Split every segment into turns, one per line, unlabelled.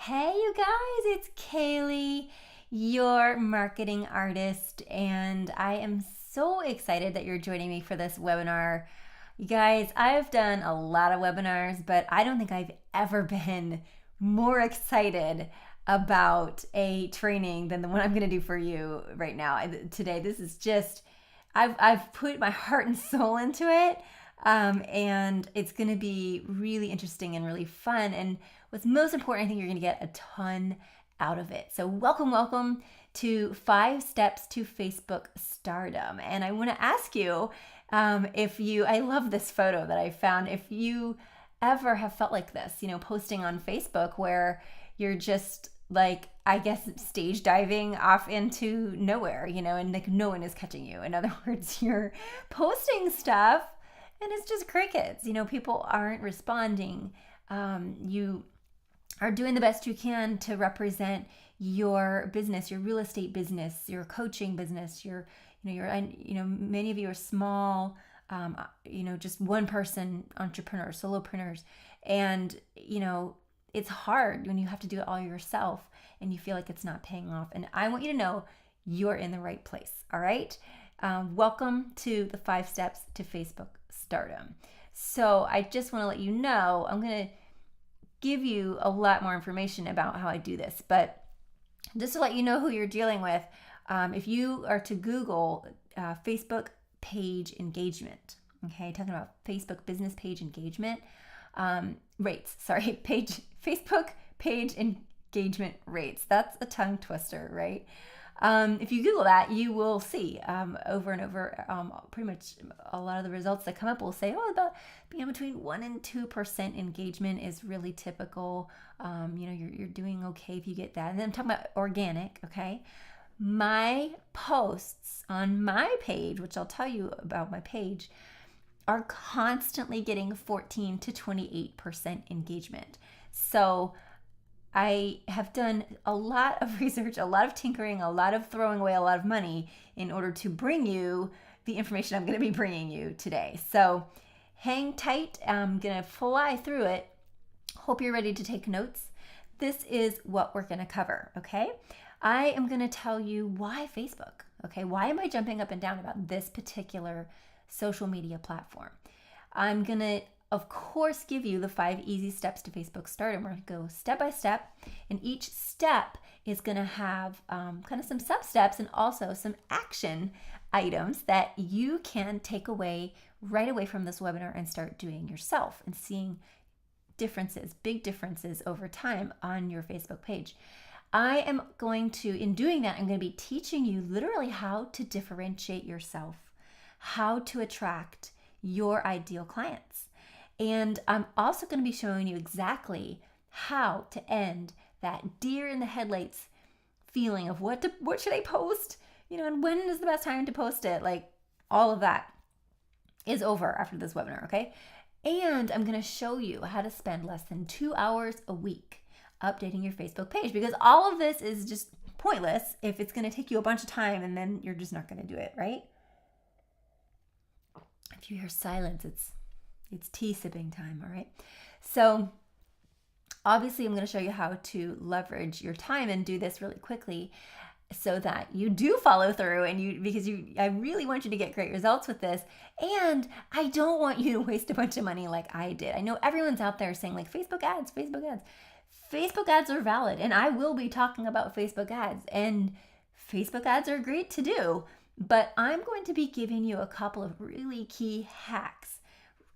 Hey, you guys, it's Kaylee, your marketing artist, and I am so excited that you're joining me for this webinar. You guys, I've done a lot of webinars, but I don't think I've ever been more excited about a training than the one I'm going to do for you right now. Today, this is just, I've put my heart and soul into it. And it's going to be really interesting and really fun. And what's most important, I think you're going to get a ton out of it. So welcome to 5 Steps to Facebook Stardom. And I want to ask you I love this photo that I found. If you ever have felt like this, posting on Facebook where you're just like, I guess, stage diving off into nowhere, and like no one is catching you. In other words, you're posting stuff and it's just crickets. People aren't responding. You are doing the best you can to represent your business, your real estate business, your coaching business. Many of you are small, just one person entrepreneurs, solopreneurs, and it's hard when you have to do it all yourself and you feel like it's not paying off. And I want you to know you're in the right place. All right. Welcome to the 5 Steps to Facebook Stardom. So I just want to let you know, I'm going to give you a lot more information about how I do this, but just to let you know who you're dealing with, if you are to Google Facebook page engagement, okay, talking about Facebook business page engagement rates, Facebook page engagement rates. That's a tongue twister, right? If you Google that, you will see over and over, pretty much a lot of the results that come up will say, about being between 1 and 2% engagement is really typical. You're doing okay if you get that. And then I'm talking about organic, okay? My posts on my page, which I'll tell you about my page, are constantly getting 14 to 28% engagement. So I have done a lot of research, a lot of tinkering, a lot of throwing away a lot of money in order to bring you the information I'm going to be bringing you today. So hang tight. I'm going to fly through it. Hope you're ready to take notes. This is what we're going to cover, okay? I am going to tell you why Facebook, okay? Why am I jumping up and down about this particular social media platform? I'm going to, of course, give you the 5 easy steps to Facebook Stardom. We're going to go step by step, and each step is going to have kind of some sub-steps and also some action items that you can take away right away from this webinar and start doing yourself and seeing differences, big differences over time on your Facebook page. I am going to, in doing that, I'm going to be teaching you literally how to differentiate yourself, how to attract your ideal clients. And I'm also going to be showing you exactly how to end that deer in the headlights feeling of what should I post, and when is the best time to post it? Like, all of that is over after this webinar, okay? And I'm going to show you how to spend less than 2 hours a week updating your Facebook page, because all of this is just pointless if it's going to take you a bunch of time and then you're just not going to do it, right? If you hear silence, it's tea sipping time, all right? So obviously I'm going to show you how to leverage your time and do this really quickly so that you do follow through because I really want you to get great results with this. And I don't want you to waste a bunch of money like I did. I know everyone's out there saying like Facebook ads. Facebook ads are valid, and I will be talking about Facebook ads, and Facebook ads are great to do, but I'm going to be giving you a couple of really key hacks,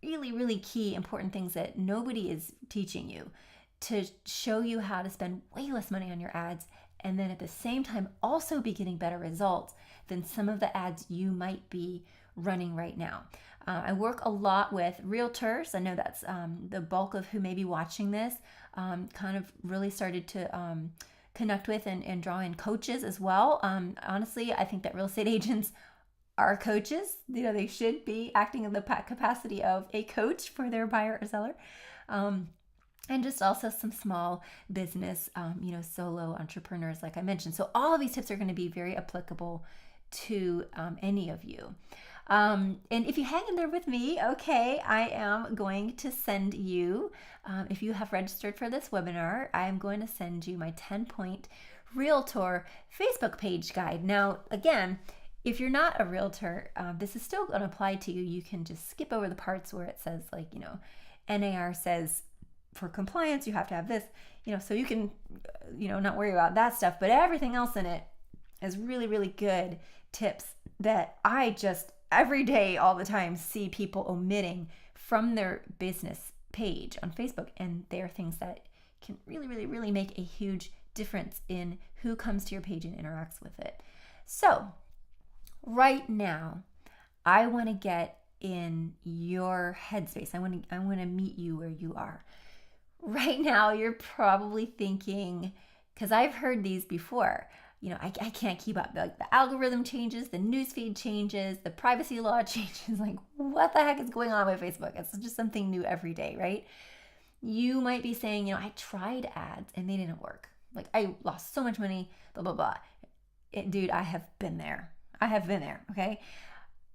really, really key important things that nobody is teaching you to show you how to spend way less money on your ads and then at the same time also be getting better results than some of the ads you might be running right now. I work a lot with realtors. I know that's the bulk of who may be watching this. Kind of really started to connect with and draw in coaches as well. Honestly, I think that real estate agents are coaches. They should be acting in the capacity of a coach for their buyer or seller. And just also some small business, solo entrepreneurs, like I mentioned. So all of these tips are going to be very applicable to any of you. And if you hang in there with me, okay, I am going to send you, if you have registered for this webinar, I am going to send you my 10-point Realtor Facebook page guide. Now, again, if you're not a realtor, this is still going to apply to you. You can just skip over the parts where it says, like, NAR says for compliance, you have to have this, so you can, not worry about that stuff. But everything else in it is really, really good tips that I just every day, all the time, see people omitting from their business page on Facebook. And they are things that can really, really, really make a huge difference in who comes to your page and interacts with it. So right now, I want to get in your headspace. I want to meet you where you are. Right now, you're probably thinking, because I've heard these before, I can't keep up. Like, the algorithm changes, the newsfeed changes, the privacy law changes. Like, what the heck is going on with Facebook? It's just something new every day, right? You might be saying, I tried ads and they didn't work. Like, I lost so much money, blah, blah, blah. Dude, I have been there. Okay?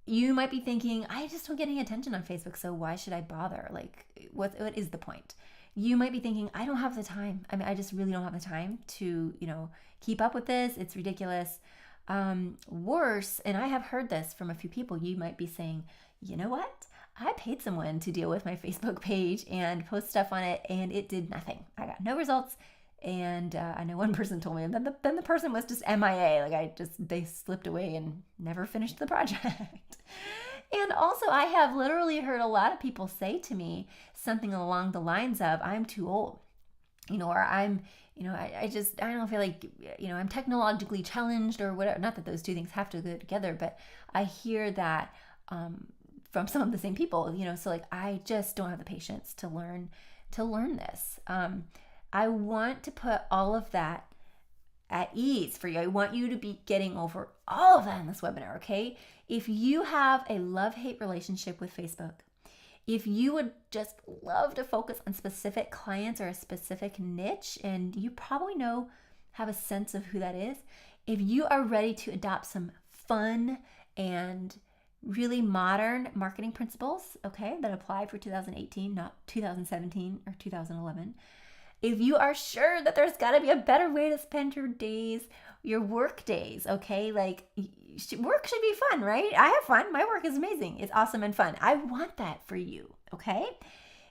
You might be thinking, I just don't get any attention on Facebook, so why should I bother? Like, what is the point? You might be thinking, I don't have the time. I just really don't have the time to, keep up with this. It's ridiculous. Worse, and I have heard this from a few people, you might be saying, you know what? I paid someone to deal with my Facebook page and post stuff on it, and it did nothing. I got no results. And I know one person told me, and then the person was just MIA. Like, they slipped away and never finished the project. And also, I have literally heard a lot of people say to me something along the lines of, I'm too old, or I'm, I don't feel like, I'm technologically challenged or whatever. Not that those two things have to go together, but I hear that from some of the same people, so like, I just don't have the patience to learn this. I want to put all of that at ease for you. I want you to be getting over all of that in this webinar, okay? If you have a love-hate relationship with Facebook, if you would just love to focus on specific clients or a specific niche, and you probably have a sense of who that is, if you are ready to adopt some fun and really modern marketing principles, okay, that apply for 2018, not 2017 or 2011, if you are sure that there's got to be a better way to spend your days, your work days, okay? Like, work should be fun, right? I have fun. My work is amazing. It's awesome and fun. I want that for you, okay?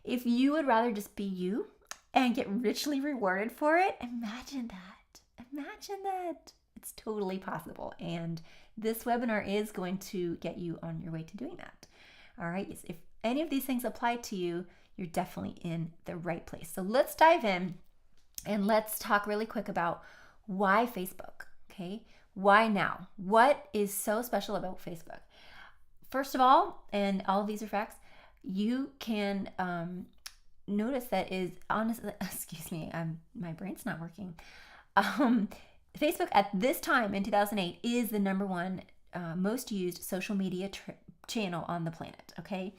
If you would rather just be you and get richly rewarded for it, imagine that. Imagine that. It's totally possible. And this webinar is going to get you on your way to doing that. All right? If any of these things apply to you, you're definitely in the right place. So let's dive in and let's talk really quick about why Facebook, okay? Why now? What is so special about Facebook? First of all, and all of these are facts, you can notice that is honestly, excuse me, my brain's not working. Facebook at this time in 2008 is the number one most used social media channel on the planet, okay?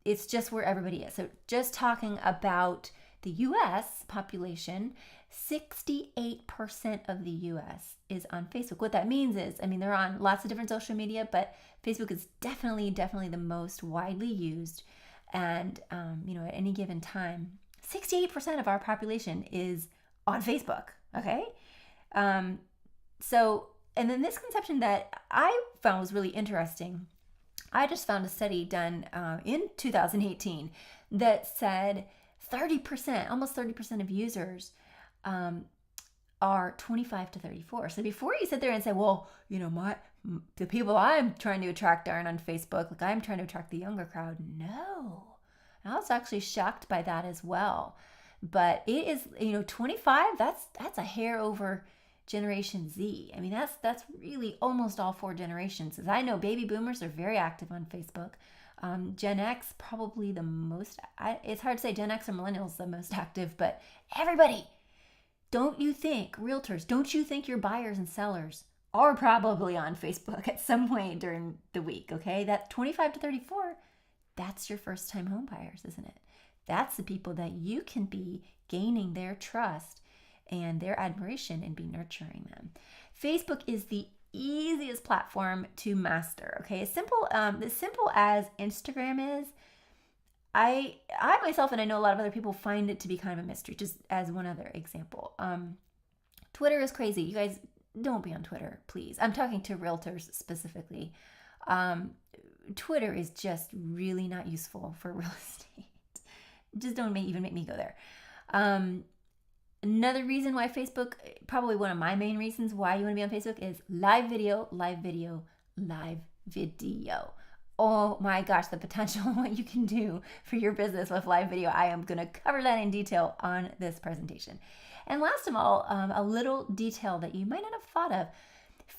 It's just where everybody is. So just talking about the US population, 68% of the US is on Facebook. What that means is, they're on lots of different social media, but Facebook is definitely the most widely used. And, at any given time, 68% of our population is on Facebook, okay? So, and then this conception that I found was really interesting. I just found a study done in 2018 that said 30%, almost 30% of users are 25 to 34. So before you sit there and say, well, the people I'm trying to attract aren't on Facebook, like I'm trying to attract the younger crowd. No, I was actually shocked by that as well. But it is, 25, that's a hair over Generation Z. That's really almost all four generations. As I know, baby boomers are very active on Facebook. Gen X, probably the most, it's hard to say Gen X or millennials the most active, but everybody, don't you think, realtors, don't you think your buyers and sellers are probably on Facebook at some point during the week, okay? That 25 to 34, that's your first time home buyers, isn't it? That's the people that you can be gaining their trust and their admiration and be nurturing them. Facebook is the easiest platform to master. Okay, as simple as Instagram is, I myself, and I know a lot of other people, find it to be kind of a mystery. Just as one other example, Twitter is crazy. You guys don't be on Twitter, please. I'm talking to realtors specifically. Twitter is just really not useful for real estate. Just don't even make me go there. Another reason why Facebook, probably one of my main reasons why you want to be on Facebook, is live video, live video, live video. Oh my gosh, the potential what you can do for your business with live video. I am going to cover that in detail on this presentation. And last of all, a little detail that you might not have thought of.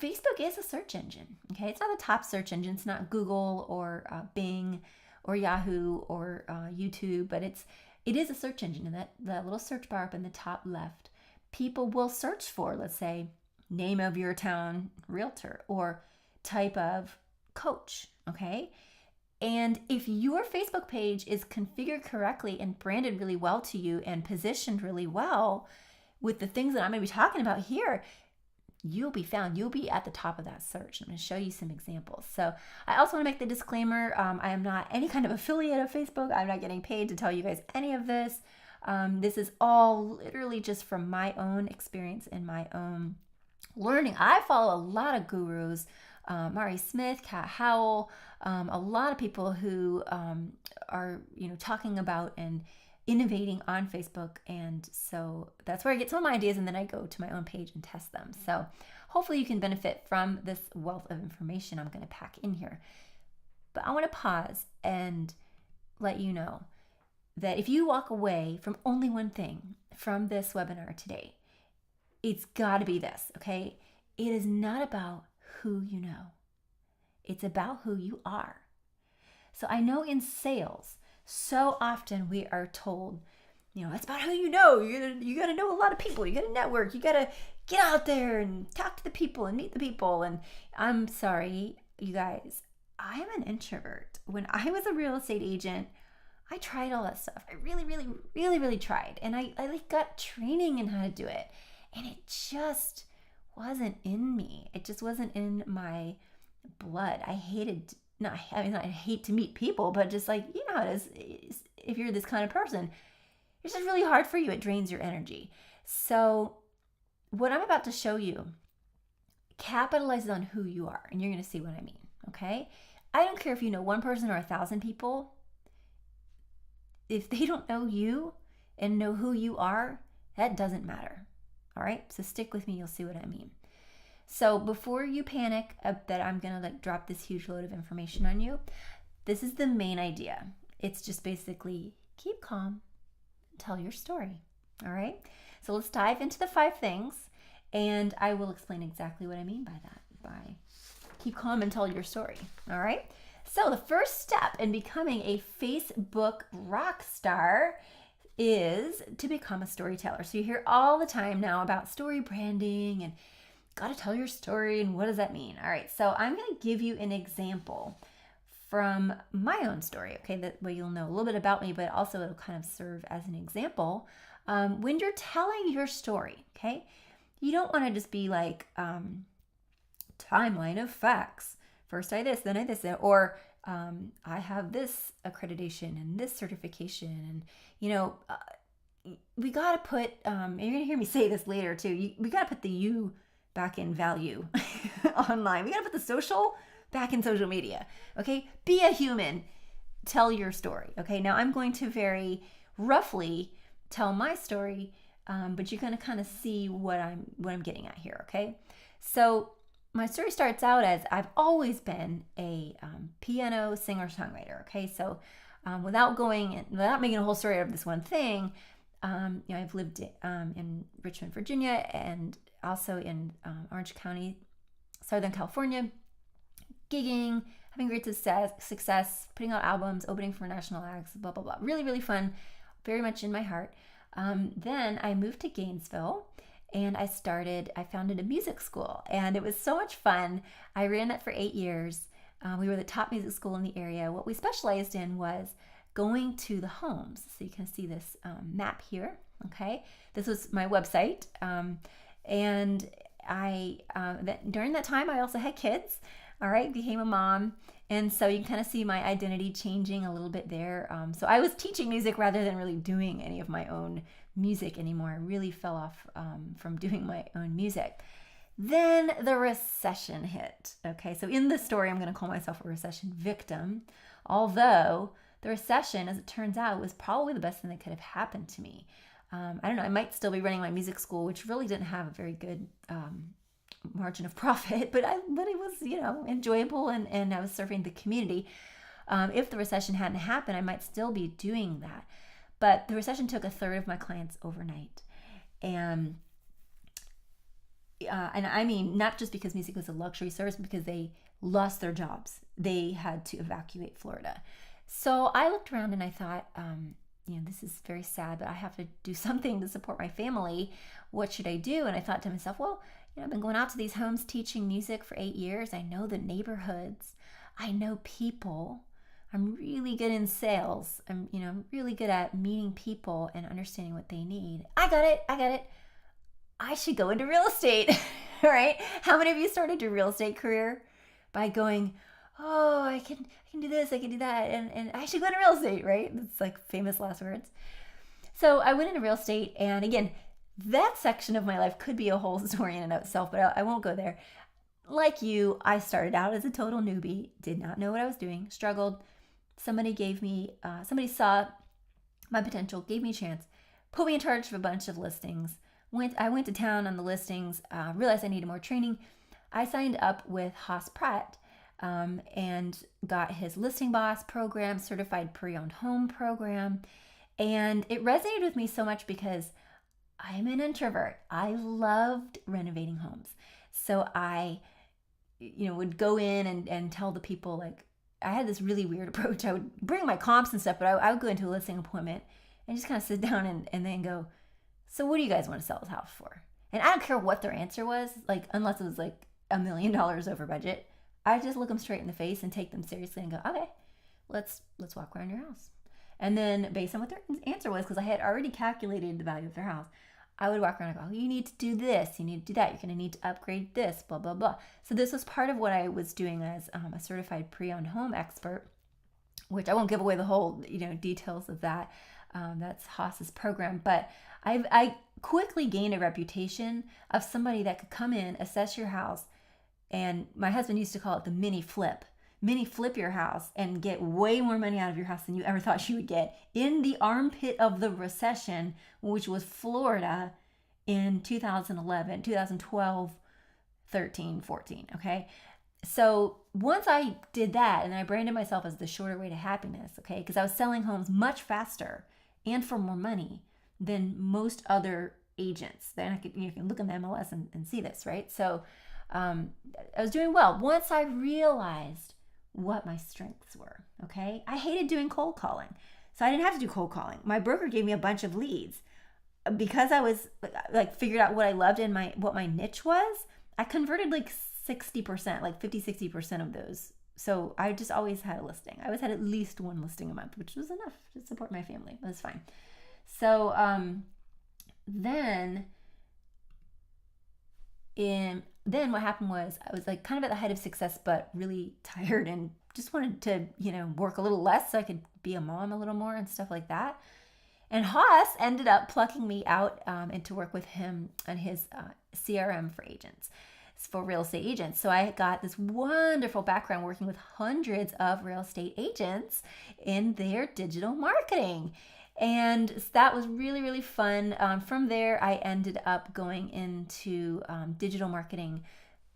Facebook is a search engine. Okay, it's not the top search engine. It's not Google or Bing or Yahoo or YouTube, but it is a search engine. And that little search bar up in the top left, people will search for, let's say, name of your town realtor or type of coach. Okay. And if your Facebook page is configured correctly and branded really well to you and positioned really well with the things that I'm going to be talking about here, you'll be found. You'll be at the top of that search. I'm going to show you some examples. So I also want to make the disclaimer, I am not any kind of affiliate of Facebook. I'm not getting paid to tell you guys any of this. This is all literally just from my own experience and my own learning. I follow a lot of gurus, Mari Smith, Kat Howell, a lot of people who are talking about and innovating on Facebook. And so that's where I get some of my ideas, and then I go to my own page and test them. So hopefully you can benefit from this wealth of information I'm going to pack in here. But I want to pause and let you know that if you walk away from only one thing from this webinar today, it's got to be this, okay? It is not about who you know. It's about who you are. So I know in sales, so often we are told, it's about who you know. You gotta know a lot of people. You gotta network. You gotta get out there and talk to the people and meet the people. And I'm sorry, you guys, I'm an introvert. When I was a real estate agent, I tried all that stuff. I really, really, really, really tried. And I got training in how to do it. And it just wasn't in me. It just wasn't in my blood. I hate to meet people, but just like, how it is, if you're this kind of person, it's just really hard for you. It drains your energy. So what I'm about to show you capitalizes on who you are, and you're going to see what I mean, okay? I don't care if you know one person or 1,000 people. If they don't know you and know who you are, that doesn't matter, all right? So stick with me. You'll see what I mean. So before you panic that I'm going to drop this huge load of information on you, this is the main idea. It's just basically keep calm and tell your story. All right. So let's dive into the 5 things, and I will explain exactly what I mean by that, by keep calm and tell your story. All right. So the first step in becoming a Facebook rock star is to become a storyteller. So you hear all the time now about story branding and got to tell your story, and what does that mean? All right, so I'm going to give you an example from my own story, okay? That way you'll know a little bit about me, but also it'll kind of serve as an example. When you're telling your story, okay, you don't want to just be like timeline of facts. First I this, then I this, or I have this accreditation and this certification, and we got to put, and you're going to hear me say this later too, we got to put the you back in value online. We got to put the social back in social media. Okay. Be a human. Tell your story. Okay. Now I'm going to very roughly tell my story, but you're going to kind of see what I'm getting at here. Okay. So my story starts out as I've always been a piano singer-songwriter. Okay. So without making a whole story out of this one thing, I've lived in Richmond, Virginia, and also in Orange County, Southern California, gigging, having great success, putting out albums, opening for national acts, blah, blah, blah. Really, really fun, very much in my heart. Then I moved to Gainesville, and I founded a music school, and it was so much fun. I ran that for 8 years. We were the top music school in the area. What we specialized in was going to the homes. So you can see this map here, okay? This was my website. And during that time, I also had kids. All right, became a mom. And so you can kind of see my identity changing a little bit there. So I was teaching music rather than really doing any of my own music anymore. I really fell off from doing my own music. Then the recession hit. Okay, so in this story, I'm going to call myself a recession victim. Although the recession, as it turns out, was probably the best thing that could have happened to me. I don't know, I might still be running my music school, which really didn't have a very good margin of profit, but it was, enjoyable, and I was serving the community. If the recession hadn't happened, I might still be doing that. But the recession took a third of my clients overnight. And I mean, not just because music was a luxury service, but because they lost their jobs. They had to evacuate Florida. So I looked around and I thought, this is very sad, but I have to do something to support my family. What should I do? And I thought to myself, well, I've been going out to these homes teaching music for 8 years. I know the neighborhoods. I know people. I'm really good in sales. I'm really good at meeting people and understanding what they need. I got it. I should go into real estate, right? How many of you started your real estate career by going, oh, I can do this, I can do that, and I should go into real estate, right? It's like famous last words. So I went into real estate, and again, that section of my life could be a whole story in and of itself, but I won't go there. Like you, I started out as a total newbie, did not know what I was doing, struggled. Somebody saw my potential, gave me a chance, put me in charge of a bunch of listings. I went to town on the listings, realized I needed more training. I signed up with Haas Pratt and got his listing boss program, certified pre-owned home program. And it resonated with me so much because I'm an introvert. I loved renovating homes. So I, would go in and tell the people, like, I had this really weird approach. I would bring my comps and stuff, but I would go into a listing appointment and just kind of sit down and then go, so what do you guys want to sell this house for? And I don't care what their answer was, like, unless it was like $1 million over budget. I just look them straight in the face and take them seriously and go, okay, let's walk around your house. And then based on what their answer was, because I had already calculated the value of their house, I would walk around and go, oh, you need to do this, you need to do that, you're going to need to upgrade this, blah, blah, blah. So this was part of what I was doing as a certified pre-owned home expert, which I won't give away the whole, details of that. That's Haas's program. But I quickly gained a reputation of somebody that could come in, assess your house, and my husband used to call it the mini flip your house and get way more money out of your house than you ever thought you would get in the armpit of the recession, which was Florida in 2011, 2012, 13, 14, okay? So once I did that, and I branded myself as the shorter way to happiness, okay, because I was selling homes much faster and for more money than most other agents. Then you can look in the MLS and see this, right? So I was doing well. Once I realized what my strengths were, okay? I hated doing cold calling. So I didn't have to do cold calling. My broker gave me a bunch of leads. Because I was figured out what I loved and what my niche was, I converted 60%, 50-60% of those. So I just always had a listing. I always had at least one listing a month, which was enough to support my family. It was fine. So then what happened was I was kind of at the height of success, but really tired and just wanted to, work a little less so I could be a mom a little more and stuff like that. And Haas ended up plucking me out and to work with him on his CRM for agents, for real estate agents. So I got this wonderful background working with hundreds of real estate agents in their digital marketing. And that was really, really fun. From there, I ended up going into digital marketing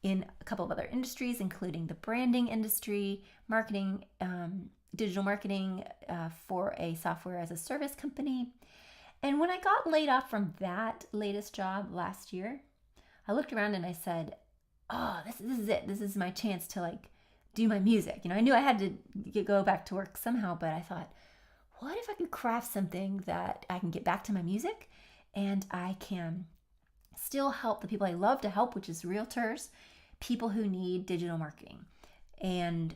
in a couple of other industries, including the branding industry, marketing, digital marketing for a software as a service company. And when I got laid off from that latest job last year, I looked around and I said, oh, this is it. This is my chance to do my music. I knew I had to go back to work somehow, but I thought, what if I could craft something that I can get back to my music and I can still help the people I love to help, which is realtors, people who need digital marketing. And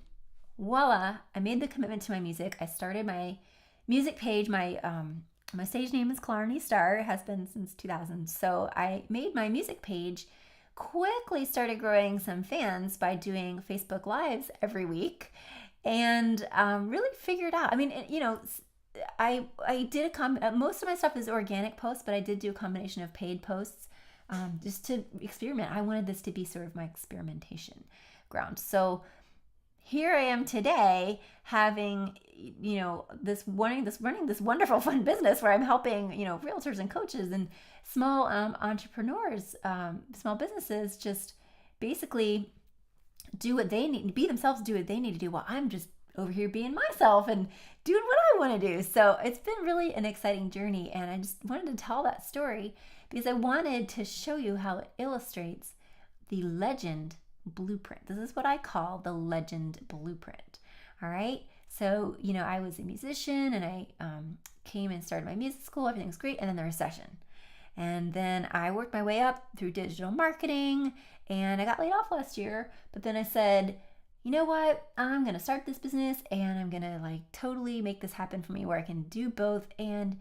voila, I made the commitment to my music. I started my music page. My stage name is Clarny Star. It has been since 2000. So I made my music page quickly started growing some fans by doing Facebook Lives every week, and really figured out. I mean, I did most of my stuff is organic posts, but I did do a combination of paid posts just to experiment. I wanted this to be sort of my experimentation ground. So here I am today, having running this wonderful fun business where I'm helping realtors and coaches and small entrepreneurs, small businesses, just basically do what they need, be themselves, do what they need to do, while I'm just over here being myself and doing what I want to do. So it's been really an exciting journey, and I just wanted to tell that story because I wanted to show you how it illustrates the legend blueprint. This is what I call the legend blueprint. All right. So, I was a musician, and I came and started my music school. Everything was great. And then the recession. And then I worked my way up through digital marketing, and I got laid off last year. But then I said, you know what? I'm going to start this business, and I'm going to totally make this happen for me where I can do both and,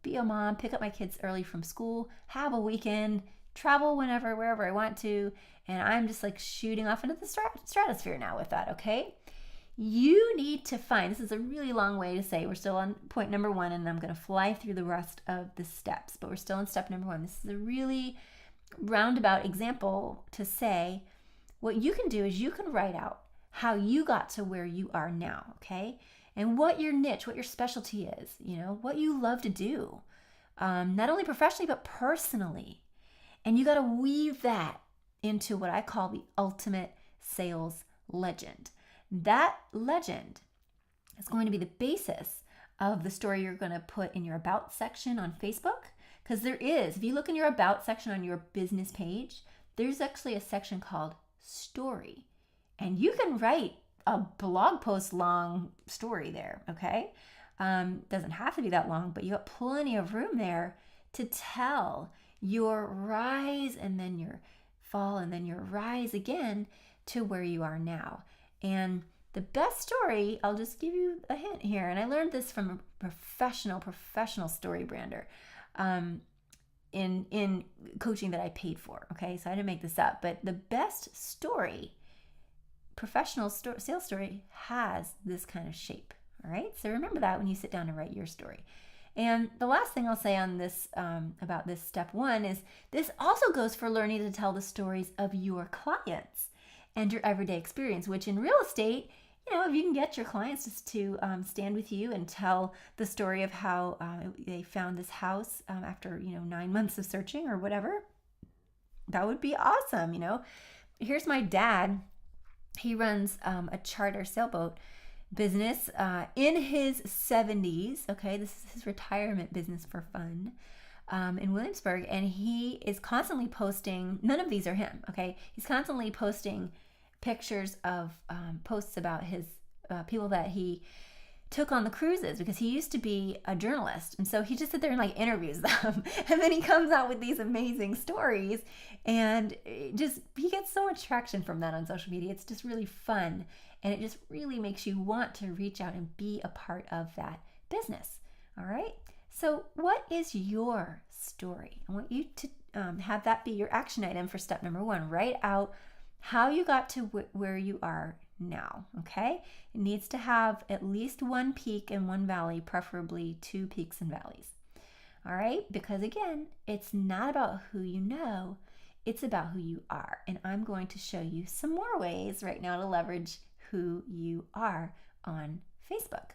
be a mom, pick up my kids early from school, have a weekend, travel wherever I want to. And I'm just shooting off into the stratosphere now with that, okay? You need to find, this is a really long way to say, we're still on point number 1, and I'm going to fly through the rest of the steps, but we're still in step number 1. This is a really roundabout example to say what you can do is you can write out how you got to where you are now, okay? And what your niche, what your specialty is, what you love to do, not only professionally, but personally. And you got to weave that into what I call the ultimate sales legend. That legend is going to be the basis of the story you're going to put in your About section on Facebook. Because if you look in your About section on your business page, there's actually a section called Story. And you can write a blog post long story there, okay? Doesn't have to be that long, but you got plenty of room there to tell your rise and then your fall and then your rise again to where you are now. And the best story, I'll just give you a hint here, and I learned this from a professional story brander in coaching that I paid for, okay? So I didn't make this up, but the best story, sales story, has this kind of shape, all right? So remember that when you sit down and write your story. And the last thing I'll say on this about this step 1 is this also goes for learning to tell the stories of your clients and your everyday experience, which in real estate, if you can get your clients just to stand with you and tell the story of how they found this house after 9 months of searching or whatever, that would be awesome. Here's my dad. He runs a charter sailboat business in his 70s. Okay, this is his retirement business for fun in Williamsburg, and he is constantly posting. None of these are him. Okay, he's constantly posting pictures of posts about his people that he took on the cruises, because he used to be a journalist, and so he just sit there and interviews them and then he comes out with these amazing stories, and he gets so much traction from that on social media. It's just really fun, and it just really makes you want to reach out and be a part of that business. All right, so what is your story? I want you to have that be your action item for step number 1. Write out how you got to where you are now, okay? It needs to have at least one peak and one valley, preferably 2 peaks and valleys. All right? Because again, it's not about who you know, it's about who you are. And I'm going to show you some more ways right now to leverage who you are on Facebook.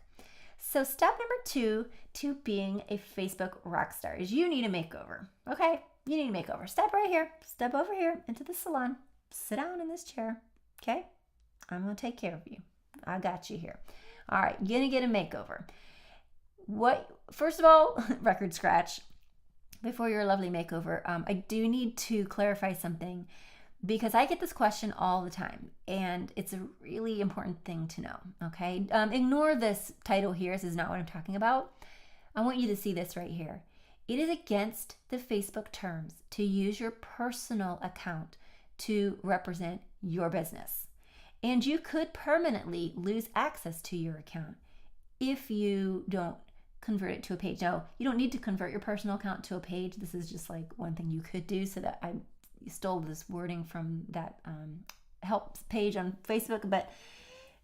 So step number 2 to being a Facebook rock star is you need a makeover, okay? You need a makeover. Step right here, step over here into the salon, sit down in this chair, okay? I'm going to take care of you. I got you here. All right, you're going to get a makeover. First of all, record scratch. Before your lovely makeover, I do need to clarify something, because I get this question all the time, and it's a really important thing to know, okay? Ignore this title here. This is not what I'm talking about. I want you to see this right here. It is against the Facebook terms to use your personal account to represent your business. And you could permanently lose access to your account if you don't convert it to a page. Now, you don't need to convert your personal account to a page. This is just one thing you could do so that stole this wording from that help page on Facebook, but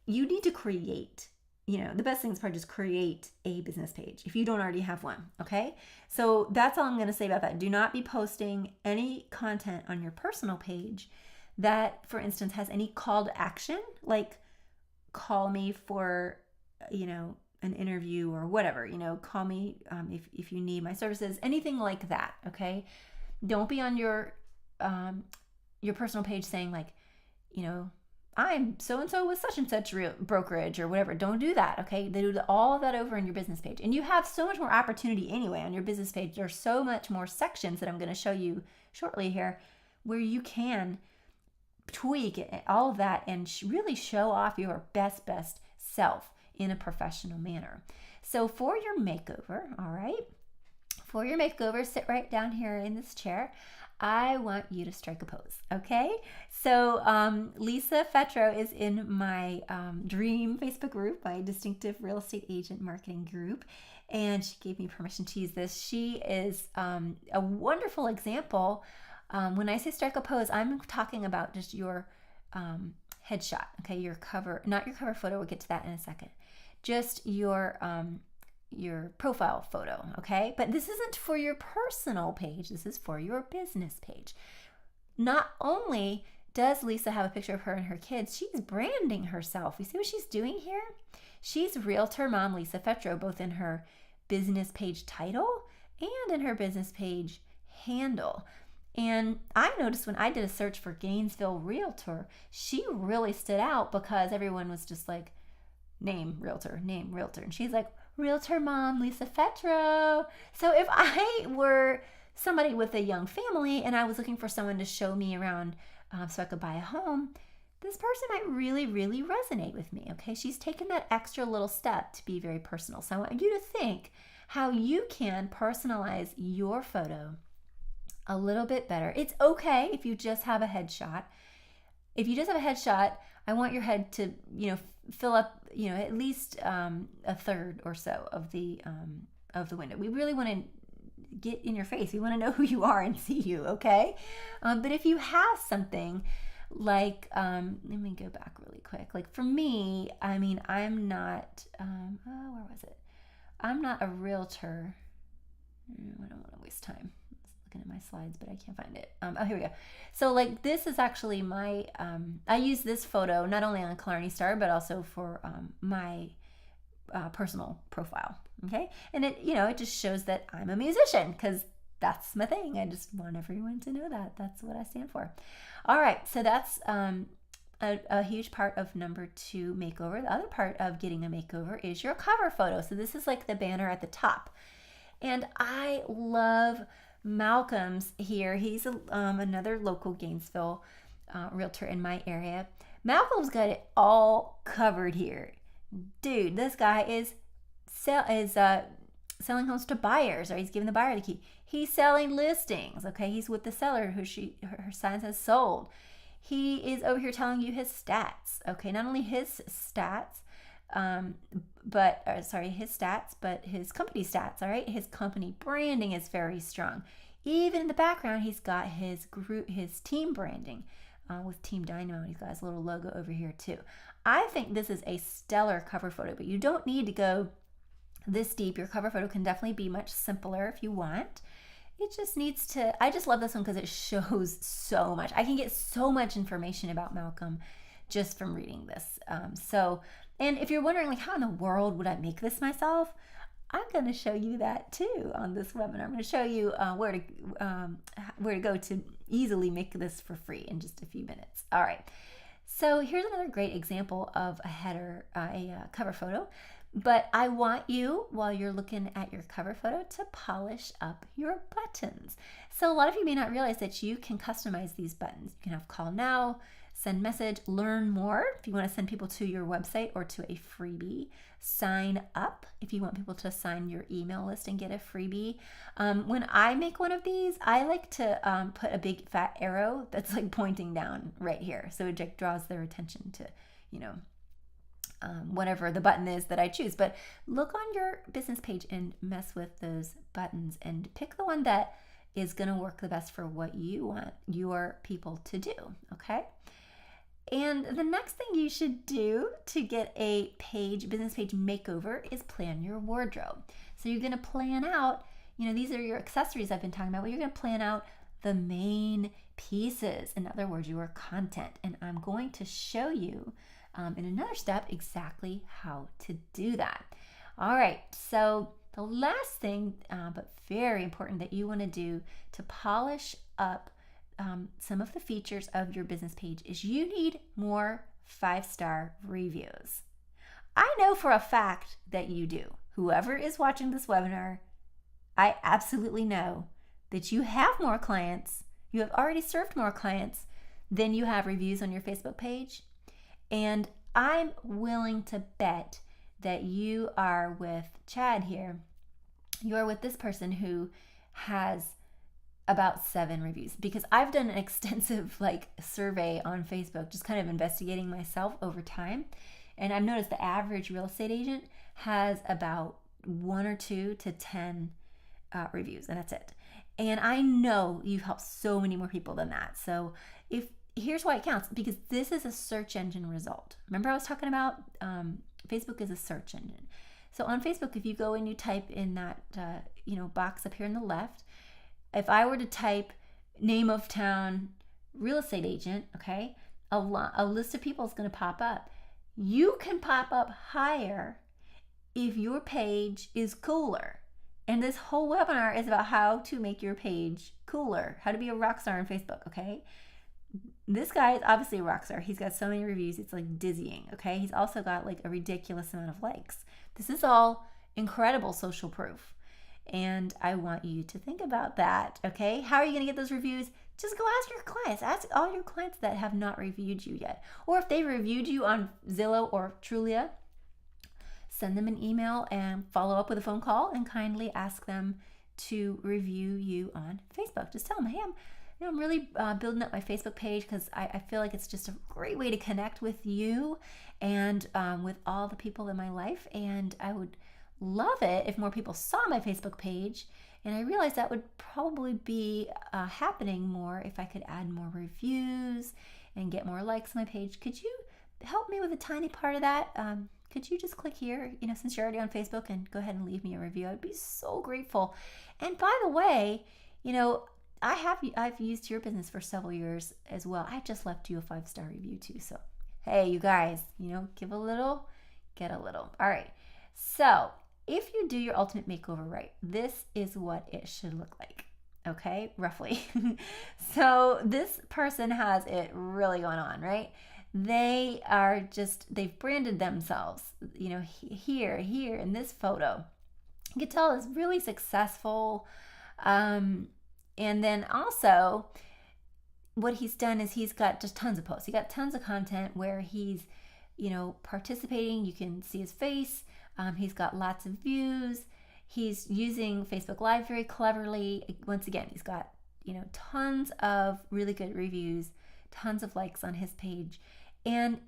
you need to create, the best things part is create a business page if you don't already have one, okay? So that's all I'm going to say about that. Do not be posting any content on your personal page that, for instance, has any call to action, like call me for, an interview or whatever, call me if you need my services, anything like that, okay? Don't be on your personal page saying like, I'm so-and-so with such and such brokerage or whatever. Don't do that, okay? They do all of that over on your business page. And you have so much more opportunity anyway on your business page. There's so much more sections that I'm going to show you shortly here where you can tweak all of that and really show off your best self in a professional manner. So for your makeover, all right? For your makeover, sit right down here in this chair. I want you to strike a pose, okay? So Lisa Fetro is in my dream Facebook group, my Distinctive Real Estate Agent Marketing group, and she gave me permission to use this. She is a wonderful example. When I say strike a pose, I'm talking about just your headshot, okay? Your cover, not your cover photo. We'll get to that in a second. Just your profile photo, okay? But this isn't for your personal page. This is for your business page. Not only does Lisa have a picture of her and her kids, she's branding herself. You see what she's doing here? She's Realtor Mom Lisa Fetro, both in her business page title and in her business page handle. And I noticed when I did a search for Gainesville Realtor, she really stood out because everyone was just like, name Realtor. And she's like, Realtor Mom Lisa Fetro. So if I were somebody with a young family and I was looking for someone to show me around so I could buy a home, this person might really, really resonate with me, okay? She's taken that extra little step to be very personal. So I want you to think how you can personalize your photo a little bit better. It's okay if you just have a headshot. If you just have a headshot, I want your head to, fill up, at least a third or so of the window. We really want to get in your face. We want to know who you are and see you, okay? But if you have something like, let me go back really quick. Like for me, I'm not, where was it? I'm not a realtor. I don't want to waste time looking at my slides, but I can't find it. Here we go. So like this is actually my, I use this photo not only on Killarney Star, but also for my personal profile. Okay. And it, it just shows that I'm a musician because that's my thing. I just want everyone to know that. That's what I stand for. All right. So that's a huge part of number 2 makeover. The other part of getting a makeover is your cover photo. So this is like the banner at the top. And I love Malcolm's here. He's another local Gainesville realtor in my area. Malcolm's got it all covered here. Dude, this guy is selling homes to buyers, or he's giving the buyer the key. He's selling listings, okay? He's with the seller who her sign says sold. He is over here telling you his stats, okay? Not only his stats, but his company stats, all right? His company branding is very strong. Even in the background, he's got his team branding with Team Dynamo. He's got his little logo over here too. I think this is a stellar cover photo, but you don't need to go this deep. Your cover photo can definitely be much simpler if you want. It just needs to, I just love this one because it shows so much. I can get so much information about Malcolm just from reading this. And if you're wondering like how in the world would I make this myself, I'm going to show you that too on this webinar. I'm going to show you where to go to easily make this for free in just a few minutes. All right. So here's another great example of a header, a cover photo. But I want you, while you're looking at your cover photo, to polish up your buttons. So a lot of you may not realize that you can customize these buttons. You can have call now, send message, learn more if you want to send people to your website or to a freebie, sign up if you want people to sign your email list and get a freebie. When I make one of these, I like to put a big fat arrow that's like pointing down right here. So it like draws their attention to, whatever the button is that I choose. But look on your business page and mess with those buttons and pick the one that is going to work the best for what you want your people to do, okay? And the next thing you should do to get a business page makeover is plan your wardrobe. So you're going to plan out, these are your accessories I've been talking about. Well, you're going to plan out the main pieces. In other words, your content. And I'm going to show you in another step exactly how to do that. All right, so the last thing, but very important that you want to do to polish up some of the features of your business page is you need more 5-star reviews. I know for a fact that you do. Whoever is watching this webinar, I absolutely know that you have more clients, you have already served more clients than you have reviews on your Facebook page. And I'm willing to bet that you are with Chad here. You are with this person who has about 7 reviews, because I've done an extensive survey on Facebook, just kind of investigating myself over time. And I've noticed the average real estate agent has about 1 or 2 to 10 reviews, and that's it. And I know you've helped so many more people than that. So here's why it counts, because this is a search engine result. Remember I was talking about Facebook is a search engine. So on Facebook, if you go and you type in that box up here on the left, if I were to type name of town real estate agent, okay, a list of people is going to pop up. You can pop up higher if your page is cooler. And this whole webinar is about how to make your page cooler, how to be a rock star on Facebook, okay? This guy is obviously a rock star. He's got so many reviews, it's dizzying, okay? He's also got a ridiculous amount of likes. This is all incredible social proof. And I want you to think about that, okay? How are you going to get those reviews? Just go ask your clients. Ask all your clients that have not reviewed you yet. Or if they reviewed you on Zillow or Trulia, send them an email and follow up with a phone call and kindly ask them to review you on Facebook. Just tell them, hey, I'm really building up my Facebook page because I feel like it's just a great way to connect with you and with all the people in my life. And I would love it if more people saw my Facebook page, and I realized that would probably be happening more if I could add more reviews and get more likes on my page. Could you help me with a tiny part of that? Could you just click here, since you're already on Facebook, and go ahead and leave me a review? I'd be so grateful. And by the way, I've used your business for several years as well. I just left you a 5-star review too. So hey, you guys, give a little, get a little. All right. So if you do your ultimate makeover right, this is what it should look like, okay, roughly. So this person has it really going on, right? They've branded themselves, here in this photo. You can tell it's really successful. And then also what he's done is he's got just tons of posts. He got tons of content where he's, participating. You can see his face. He's got lots of views. He's using Facebook Live very cleverly. Once again, he's got, tons of really good reviews, tons of likes on his page. And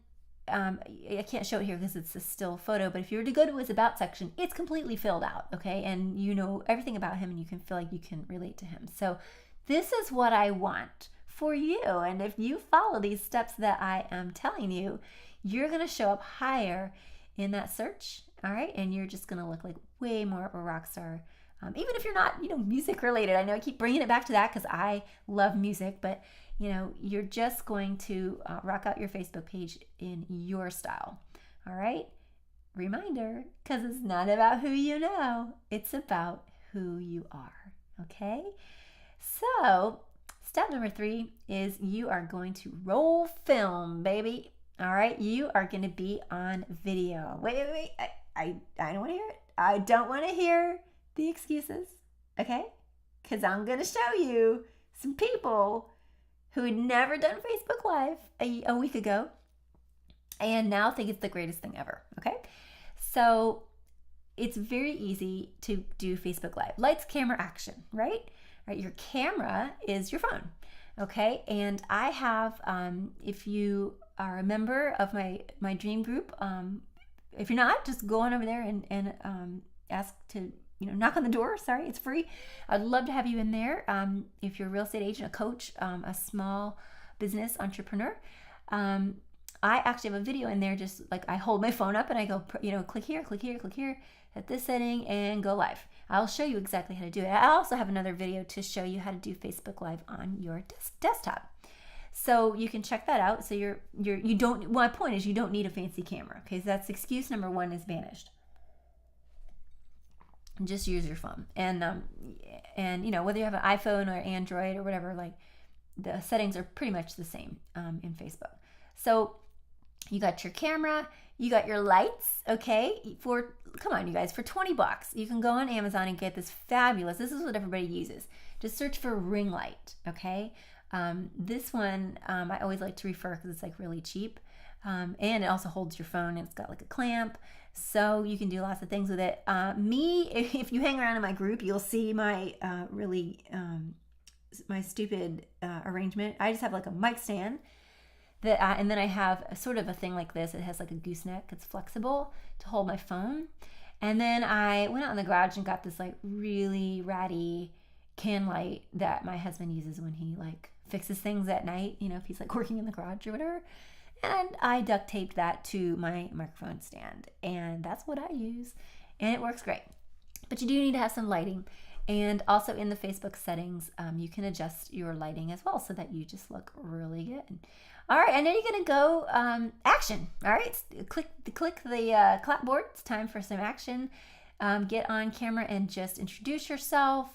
I can't show it here because it's a still photo, but if you were to go to his About section, it's completely filled out, okay? And you know everything about him and you can feel like you can relate to him. So this is what I want for you. And if you follow these steps that I am telling you, you're going to show up higher in that search, all right? And you're just going to look like way more of a rock star. Even if you're not, music related. I know I keep bringing it back to that because I love music, but you're just going to rock out your Facebook page in your style. All right? Reminder, because it's not about who you know, it's about who you are. Okay? So, step number 3 is you are going to roll film, baby. All right? You are going to be on video. Wait. I don't want to hear it. I don't want to hear the excuses. Okay? Because I'm going to show you some people who had never done Facebook Live a week ago and now think it's the greatest thing ever, okay? So it's very easy to do Facebook Live. Lights, camera, action, right? Your camera is your phone, okay? And I have, if you are a member of my dream group, if you're not, just go on over there and ask to knock on the door. Sorry, it's free. I'd love to have you in there. If you're a real estate agent, a coach, a small business entrepreneur. I actually have a video in there, just like I hold my phone up and I go, click here, click here, click here, at this setting, and go live. I'll show you exactly how to do it. I also have another video to show you how to do Facebook Live on your desktop. So you can check that out. So you don't, my point is you don't need a fancy camera. Okay, so that's excuse number one is vanished. Just use your phone. And whether you have an iPhone or Android or whatever, like the settings are pretty much the same in Facebook. So you got your camera, you got your lights, okay? Come on, you guys, for $20, you can go on Amazon and get this fabulous, this is what everybody uses. Just search for ring light, okay? This one, I always like to refer because it's like really cheap. And it also holds your phone, and it's got like a clamp. So you can do lots of things with it. If you hang around in my group, you'll see my my stupid arrangement. I just have like a mic stand. And then I have sort of a thing like this. It has like a gooseneck. It's flexible to hold my phone. And then I went out in the garage and got this like really ratty can light that my husband uses when he like fixes things at night, if he's like working in the garage or whatever. And I duct taped that to my microphone stand. And that's what I use. And it works great. But you do need to have some lighting. And also in the Facebook settings, you can adjust your lighting as well so that you just look really good. All right, and then you're gonna go action. All right, click the clapboard. It's time for some action. Get on camera and just introduce yourself.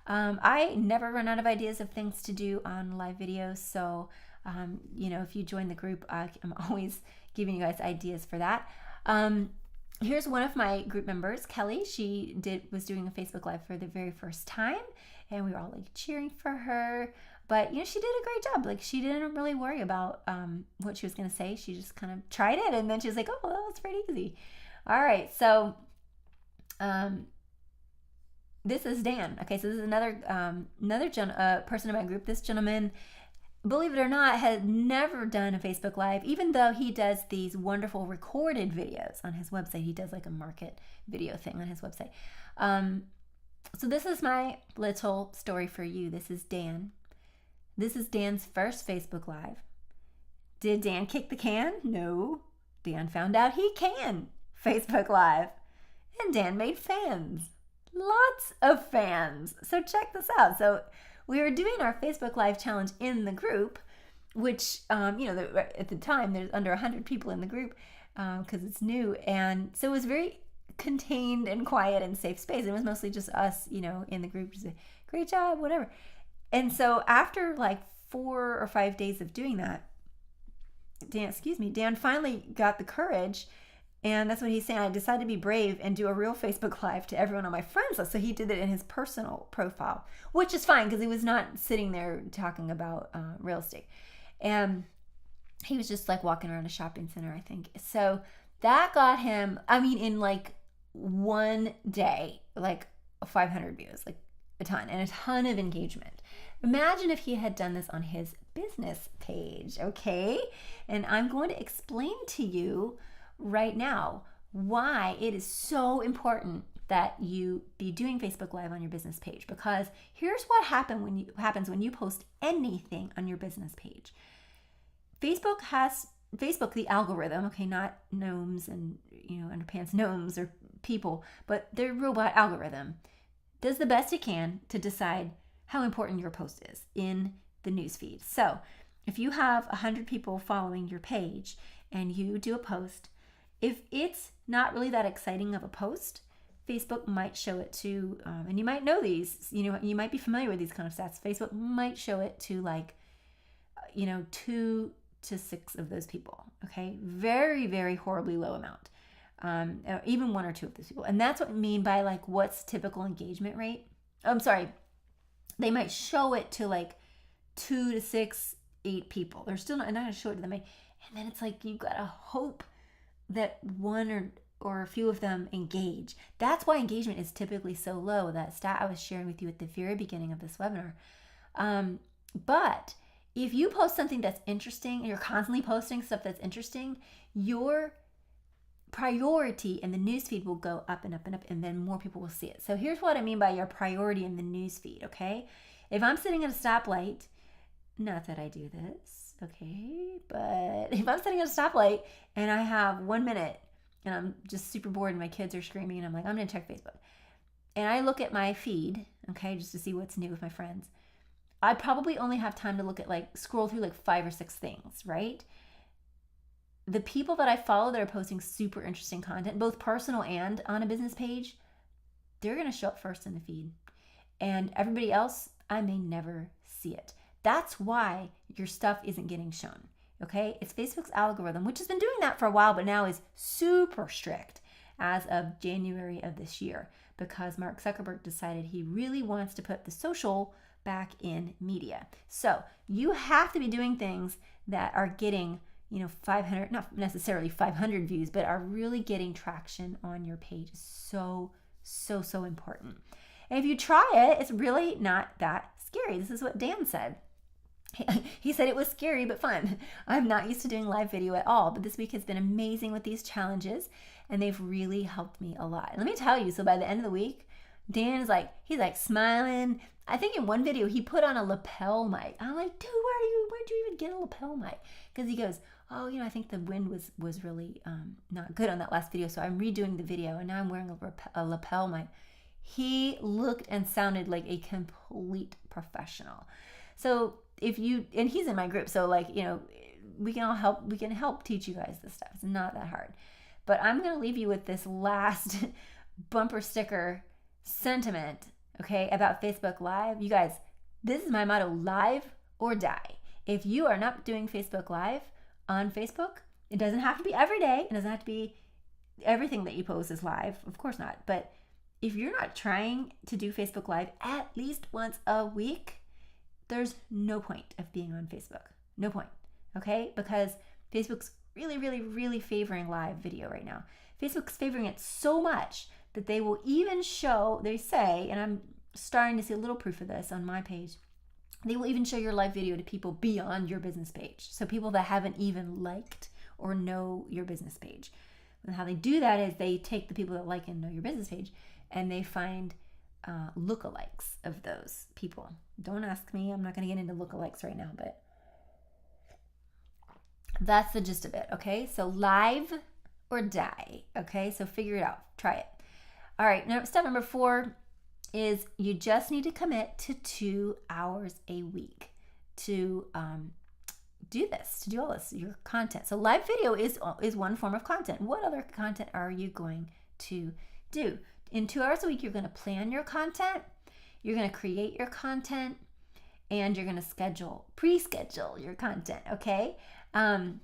I never run out of ideas of things to do on live videos. So, if you join the group, I'm always giving you guys ideas for that. Here's one of my group members, Kelly. She was doing a Facebook Live for the very first time, and we were all like cheering for her. But she did a great job. Like, she didn't really worry about what she was going to say. She just kind of tried it, and then she was like, "Oh, that was pretty easy." All right, so this is Dan. Okay, so this is another person in my group. This gentleman, believe it or not, had never done a Facebook Live, even though he does these wonderful recorded videos on his website. He does like a market video thing on his website. So this is my little story for you. This is Dan. This is Dan's first Facebook Live. Did Dan kick the can? No. Dan found out he can Facebook Live. And Dan made fans. Lots of fans. So check this out. So we were doing our Facebook Live challenge in the group, which, at the time, there's under 100 people in the group because it's new. And so it was very contained and quiet and safe space. It was mostly just us, in the group. Just great job, whatever. And so after like 4 or 5 days of doing that, Dan finally got the courage. And that's what he's saying. I decided to be brave and do a real Facebook Live to everyone on my friends list. So he did it in his personal profile, which is fine because he was not sitting there talking about real estate. And he was just like walking around a shopping center, I think. So that got him, in like one day, like 500 views, like a ton, and a ton of engagement. Imagine if he had done this on his business page, okay? And I'm going to explain to you right now why it is so important that you be doing Facebook Live on your business page, because here's what happens when you post anything on your business page. Facebook, the algorithm, okay, not gnomes and underpants gnomes or people, but their robot algorithm does the best it can to decide how important your post is in the newsfeed. So if you have 100 people following your page and you do a post, if it's not really that exciting of a post, Facebook might show it to, and you might know these, you might be familiar with these kind of stats. Facebook might show it to 2 to 6 of those people, okay? Very, very horribly low amount. Even 1 or 2 of those people. And that's what I mean by what's typical engagement rate. I'm sorry. They might show it to 2 to 6, 8 people. They're still not going to show it to them. And then it's you got to hope that one or a few of them engage. That's why engagement is typically so low, that stat I was sharing with you at the very beginning of this webinar. But if you post something that's interesting and you're constantly posting stuff that's interesting, your priority in the newsfeed will go up and up and up, and then more people will see it. So here's what I mean by your priority in the newsfeed, okay? If I'm sitting at a stoplight, not that I do this, okay? But if I'm sitting at a stoplight and I have 1 minute and I'm just super bored and my kids are screaming and I'm like, I'm gonna check Facebook. And I look at my feed, okay, just to see what's new with my friends. I probably only have time to look at scroll through 5 or 6 things, right? The people that I follow that are posting super interesting content, both personal and on a business page, they're gonna show up first in the feed. And everybody else, I may never see it. That's why your stuff isn't getting shown, okay? It's Facebook's algorithm, which has been doing that for a while, but now is super strict as of January of this year, because Mark Zuckerberg decided he really wants to put the social back in media. So you have to be doing things that are getting 500, not necessarily 500 views, but are really getting traction on your page. So important. And if you try it, it's really not that scary. This is what Dan said. He said it was scary but fun. I'm not used to doing live video at all, but this week has been amazing with these challenges, and they've really helped me a lot. And let me tell you, so by the end of the week, Dan is he's smiling. I think in one video he put on a lapel mic. I'm like, dude, where'd you even get a lapel mic? Because he goes, oh, I think the wind was really not good on that last video, so I'm redoing the video, and now I'm wearing a lapel mic. He looked and sounded like a complete professional. So and he's in my group, so we can help teach you guys this stuff. It's not that hard. But I'm going to leave you with this last bumper sticker sentiment, okay, about Facebook Live. You guys, this is my motto: live or die. If you are not doing Facebook Live on Facebook, it doesn't have to be every day. It doesn't have to be everything that you post is live. Of course not. But if you're not trying to do Facebook Live at least once a week, there's no point of being on Facebook. No point, okay? Because Facebook's really favoring live video right now. Facebook's favoring it so much that they will even show, they say, and I'm starting to see a little proof of this on my page, they will even show your live video to people beyond your business page. So people that haven't even liked or know your business page. And how they do that is they take the people that like and know your business page, and they find lookalikes of those people. Don't ask me. I'm not going to get into lookalikes right now, but that's the gist of it, okay? So live or die, okay? So figure it out. Try it. All right, now step number 4 is you just need to commit to 2 hours a week to do all this, your content. So live video is one form of content. What other content are you going to do? In 2 hours a week, you're going to plan your content, you're going to create your content, and you're going to pre-schedule your content, okay? And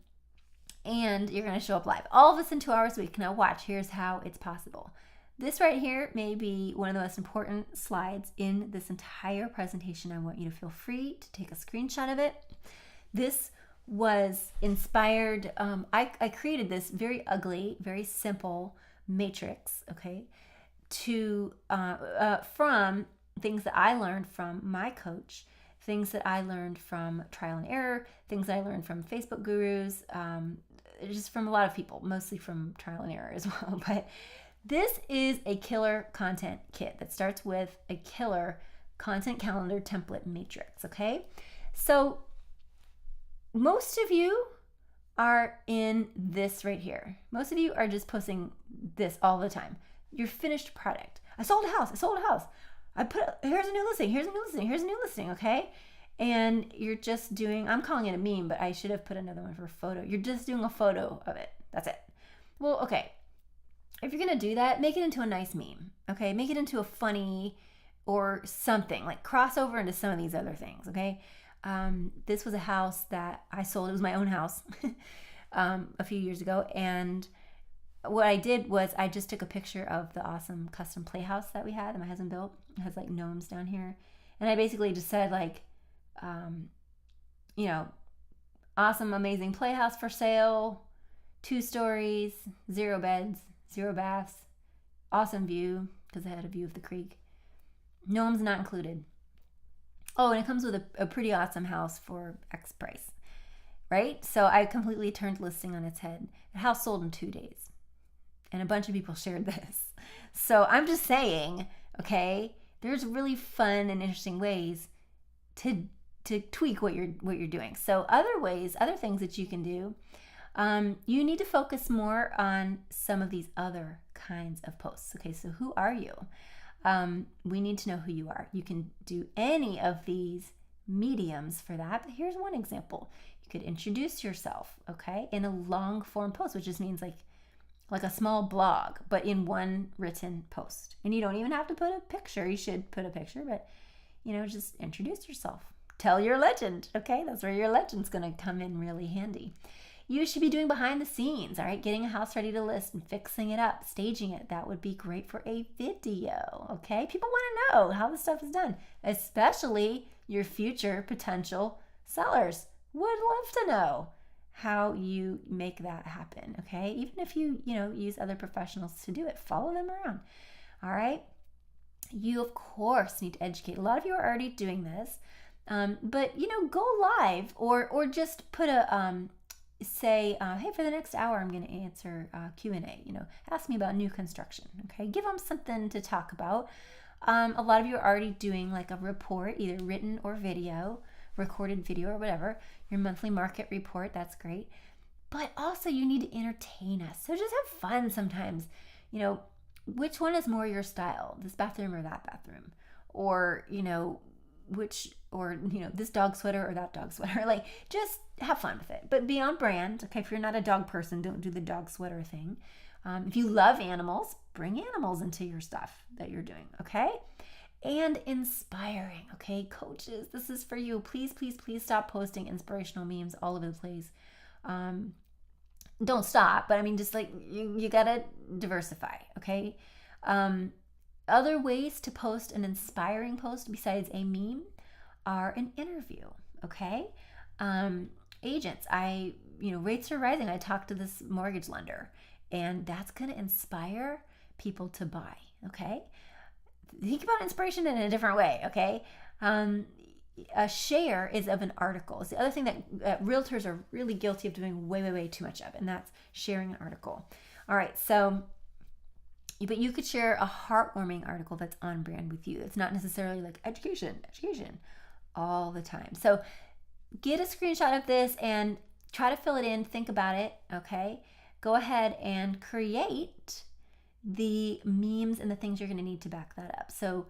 you're going to show up live. All of this in 2 hours a week. Now watch, here's how it's possible. This right here may be one of the most important slides in this entire presentation. I want you to feel free to take a screenshot of it. This was inspired, I created this very ugly, very simple matrix, okay, from things that I learned from my coach, things that I learned from trial and error, things that I learned from Facebook gurus, just from a lot of people, mostly from trial and error as well. But this is a killer content kit that starts with a killer content calendar template matrix, okay? So most of you are in this right here. Most of you are just posting this all the time. Your finished product. I sold a house. Here's a new listing, okay? And you're just doing, I'm calling it a meme, but I should have put another one for a photo. You're just doing a photo of it. That's it. Well, okay. If you're going to do that, make it into a nice meme, okay? Make it into a funny or something, cross over into some of these other things, okay? This was a house that I sold. It was my own house a few years ago, and what I did was I just took a picture of the awesome custom playhouse that we had that my husband built. It has gnomes down here. And I basically just said awesome, amazing playhouse for sale, 2 stories, 0 beds, 0 baths, awesome view, because I had a view of the creek. Gnomes not included. Oh, and it comes with a pretty awesome house for X price, right? So I completely turned listing on its head. The house sold in 2 days. and a bunch of people shared this. So I'm just saying, okay, there's really fun and interesting ways to tweak what you're doing. So other things that you can do, you need to focus more on some of these other kinds of posts. Okay, so who are you? We need to know who you are. You can do any of these mediums for that, but here's one example. You could introduce yourself, okay, in a long form post, which just means like a small blog, but in one written post. And you don't even have to put a picture. You should put a picture, but just introduce yourself. Tell your legend, okay? That's where your legend's gonna come in really handy. You should be doing behind the scenes, all right? Getting a house ready to list and fixing it up, staging it. That would be great for a video, okay? People wanna know how this stuff is done, especially your future potential sellers would love to know how you make that happen, okay? Even if you use other professionals to do it, follow them around, all right? You, of course, need to educate. A lot of you are already doing this, but, go live or just put a, say, hey, for the next hour, I'm going to answer Q&A, ask me about new construction, okay? Give them something to talk about. A lot of you are already doing like a report, either written or video, recorded video or whatever, your monthly market report, that's great. But also you need to entertain us. So just have fun sometimes. Which one is more your style, this bathroom or that bathroom? Or, this dog sweater or that dog sweater. Like, just have fun with it. But be on brand, okay? If you're not a dog person, don't do the dog sweater thing. If you love animals, bring animals into your stuff that you're doing, okay? And inspiring, okay? Coaches, this is for you. Please, please, please stop posting inspirational memes all over the place. Don't stop, but I mean, just like you gotta diversify, okay? Other ways to post an inspiring post besides a meme are an interview, okay? Agents, rates are rising. I talked to this mortgage lender, and that's gonna inspire people to buy, okay? Think about inspiration in a different way, okay? A share is of an article. It's the other thing that realtors are really guilty of doing way, way, way too much of, and that's sharing an article. All right, but you could share a heartwarming article that's on brand with you. It's not necessarily like education all the time. So get a screenshot of this and try to fill it in. Think about it, okay? Go ahead and create the memes and the things you're going to need to back that up. So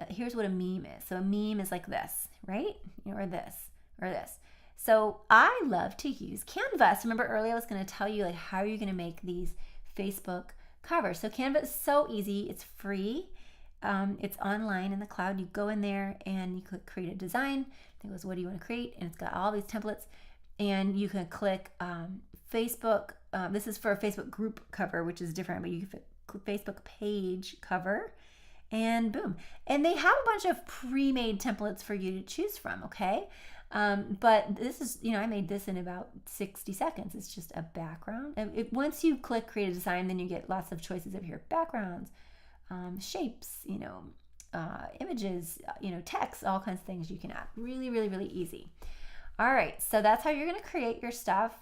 here's what a meme is. So a meme is like this, right? Or this, or this. So I love to use Canva. So remember earlier I was going to tell you like how you're going to make these Facebook covers. So Canva is so easy. It's free. It's online in the cloud. You go in there and you click create a design. It goes, what do you want to create? And it's got all these templates. And you can click Facebook. This is for a Facebook group cover, which is different, but you can click Facebook page cover. And boom. And they have a bunch of pre-made templates for you to choose from, okay? But this is, I made this in about 60 seconds. It's just a background. Once you click create a design, then you get lots of choices of your backgrounds, shapes, images, text, all kinds of things you can add. Really, really, really easy. All right, so that's how you're going to create your stuff.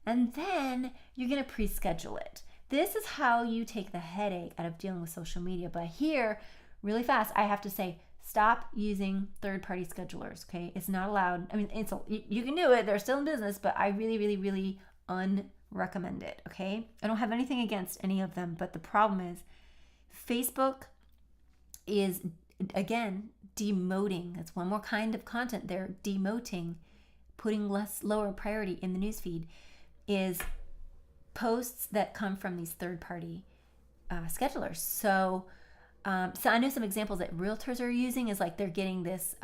And then you're going to pre-schedule it. This is how you take the headache out of dealing with social media. But here, really fast, I have to say, stop using third-party schedulers, okay? It's not allowed. I mean, you can do it. They're still in business, but I really, really, really unrecommend it, okay? I don't have anything against any of them, but the problem is Facebook is, again, demoting. That's one more kind of content. They're demoting, putting lower priority in the newsfeed, is posts that come from these third-party schedulers. So I know some examples that realtors are using is like they're getting this,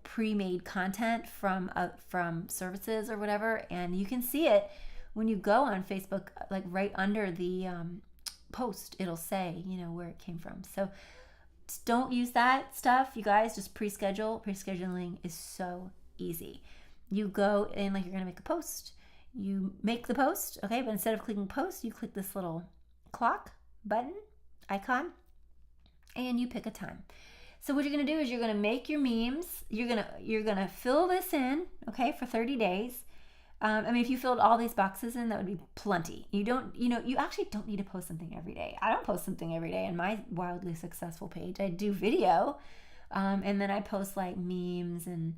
pre-made content from services or whatever, and you can see it when you go on Facebook, like right under the post, it'll say, where it came from. So don't use that stuff, you guys. Just pre-schedule. Pre-scheduling is so easy. You go in like you're gonna make a post. You make the post, okay, but instead of clicking post, you click this little clock button icon and you pick a time. So what you're gonna do is you're gonna make your memes. You're gonna fill this in, okay, for 30 days. I mean, if you filled all these boxes in, that would be plenty. You actually don't need to post something every day. I don't post something every day on my wildly successful page. I do video, and then I post like memes and,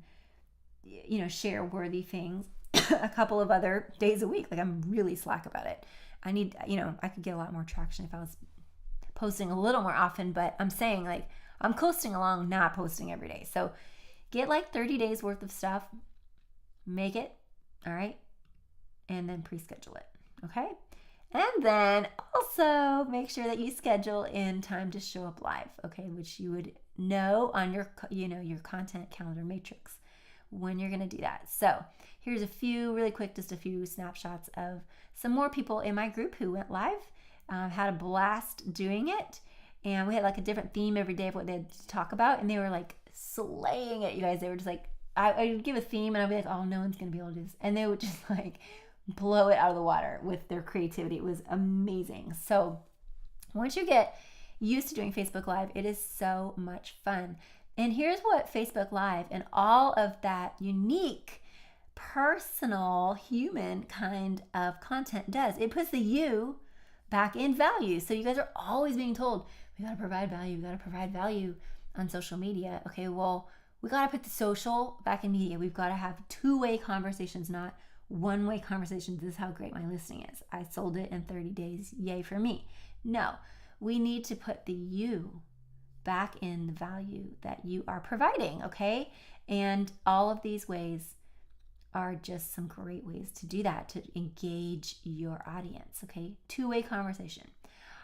share worthy things a couple of other days a week. Like, I'm really slack about it. I could get a lot more traction if I was posting a little more often, but I'm saying, like, I'm coasting along, not posting every day. So get like 30 days worth of stuff, make it, all right, and then pre-schedule it, okay? And then also make sure that you schedule in time to show up live, okay, which you would know on your content calendar matrix when you're going to do that. So here's a few really quick, just a few snapshots of some more people in my group who went live, had a blast doing it. And we had like a different theme every day of what they had to talk about. And they were like slaying it, you guys. They were just like, I would give a theme and I'd be like, oh, no one's going to be able to do this. And they would just like blow it out of the water with their creativity. It was amazing. So once you get used to doing Facebook Live, it is so much fun. And here's what Facebook Live and all of that unique, personal, human kind of content does. It puts the you back in value. So you guys are always being told, we got to provide value on social media. Okay, well, we got to put the social back in media. We've got to have two-way conversations, not one-way conversations. This is how great my listing is. I sold it in 30 days. Yay for me. No, we need to put the you back in the value that you are providing, okay? And all of these ways are just some great ways to do that, to engage your audience, okay? Two-way conversation.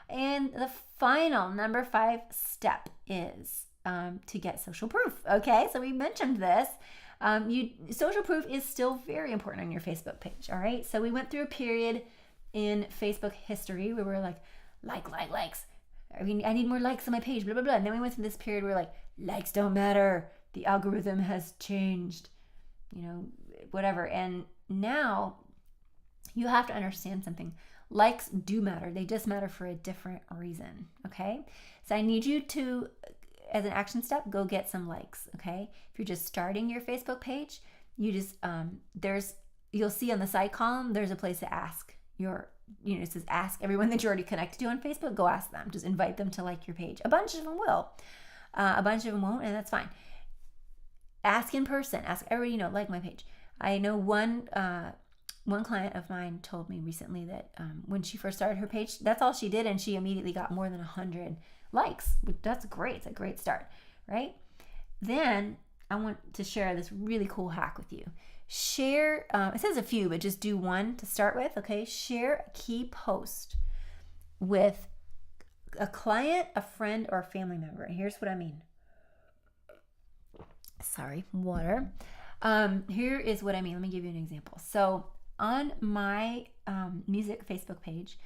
And the final number 5 step is to get social proof, okay? So we mentioned this. Social proof is still very important on your Facebook page, all right? So we went through a period in Facebook history where we were like, likes. I need more likes on my page, blah, blah, blah. And then we went through this period where like, likes don't matter. The algorithm has changed, whatever. And now you have to understand something. Likes do matter. They just matter for a different reason, okay? So I need you to, as an action step, go get some likes, okay? If you're just starting your Facebook page, you just, you'll see on the side column, there's a place to ask it says ask everyone that you're already connected to on Facebook, go ask them. Just invite them to like your page. A bunch of them will. A bunch of them won't, and that's fine. Ask in person. Ask everybody like my page. I know one client of mine told me recently that when she first started her page, that's all she did, and she immediately got more than 100 likes. That's great. It's a great start, right? Then I want to share this really cool hack with you. Share, it says a few, but just do one to start with, okay? Share a key post with a client, a friend, or a family member. And here's what I mean. Sorry, water. Here is what I mean. Let me give you an example. So on my music Facebook page,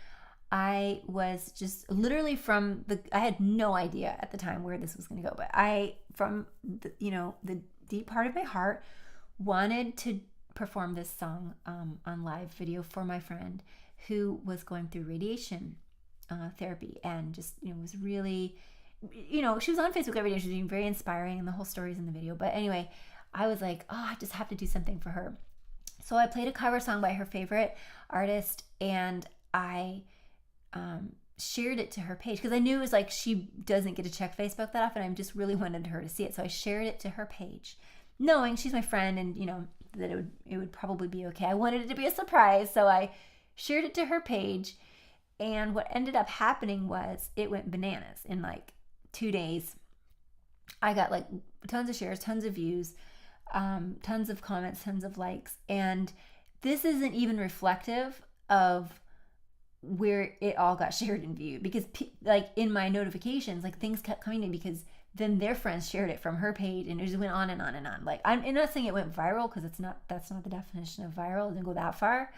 I was just literally I had no idea at the time where this was going to go, but from the deep part of my heart, wanted to perform this song on live video for my friend who was going through radiation therapy, and just was really, she was on Facebook every day. She was being very inspiring, and the whole story's in the video. But anyway, I was like, I just have to do something for her. So I played a cover song by her favorite artist, and I shared it to her page because I knew it was like she doesn't get to check Facebook that often. I just really wanted her to see it, so I shared it to her page, knowing she's my friend and that it would probably be okay. I wanted it to be a surprise, so I shared it to her page, and what ended up happening was it went bananas in like 2 days. I got like tons of shares, tons of views, tons of comments, tons of likes, and this isn't even reflective of where it all got shared and viewed, because like in my notifications, like things kept coming in because then their friends shared it from her page, and it just went on and on and on. Like, I'm not saying it went viral, because that's not the definition of viral. It didn't go that far.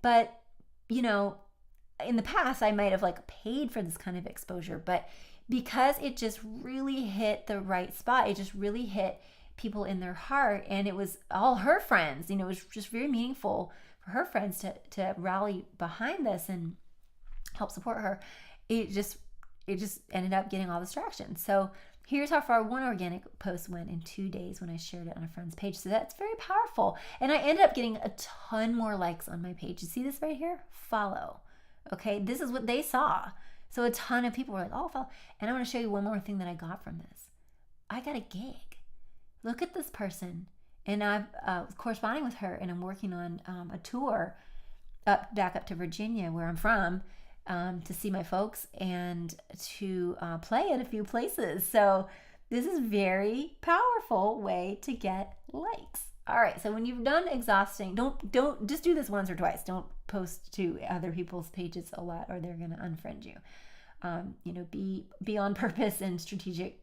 But, in the past, I might have like paid for this kind of exposure, but because it just really hit the right spot, it just really hit people in their heart, and it was all her friends. It was just very meaningful for her friends to rally behind this and help support her. It just ended up getting all this traction. So Here's how far one organic post went in 2 days when I shared it on a friend's page. So that's very powerful. And I ended up getting a ton more likes on my page. You see this right here? Follow. Okay, this is what they saw. So a ton of people were like, oh, follow. And I want to show you one more thing that I got from this. I got a gig. Look at this person. And I was corresponding with her, and I'm working on a tour back up to Virginia, where I'm from, to see my folks and to play at a few places. So this is a very powerful way to get likes. All right, so when you've done exhausting, don't just do this once or twice. Don't post to other people's pages a lot, or they're gonna unfriend you. Be on purpose and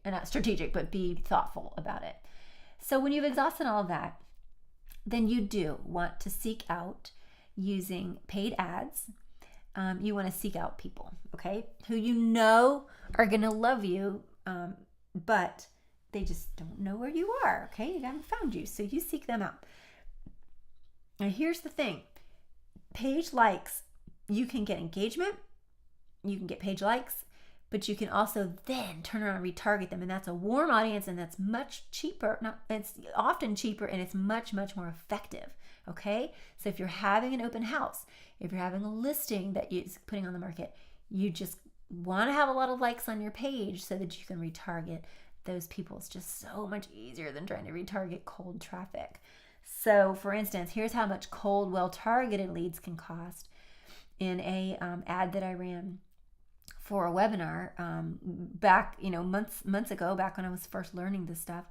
not strategic, but be thoughtful about it. So when you've exhausted all of that, then you do want to seek out using paid ads. You want to seek out people, okay, who you know are going to love you, but they just don't know where you are, okay? They haven't found you, so you seek them out. Now, here's the thing. Page likes, you can get engagement, you can get page likes, but you can also then turn around and retarget them, and that's a warm audience, and that's much cheaper. It's often cheaper, and it's much, much more effective, okay? So if you're having an open house, if you're having a listing that you're putting on the market, you just want to have a lot of likes on your page so that you can retarget those people. It's just so much easier than trying to retarget cold traffic. So for instance, here's how much cold, well-targeted leads can cost in a ad that I ran for a webinar back, months ago, back when I was first learning this stuff.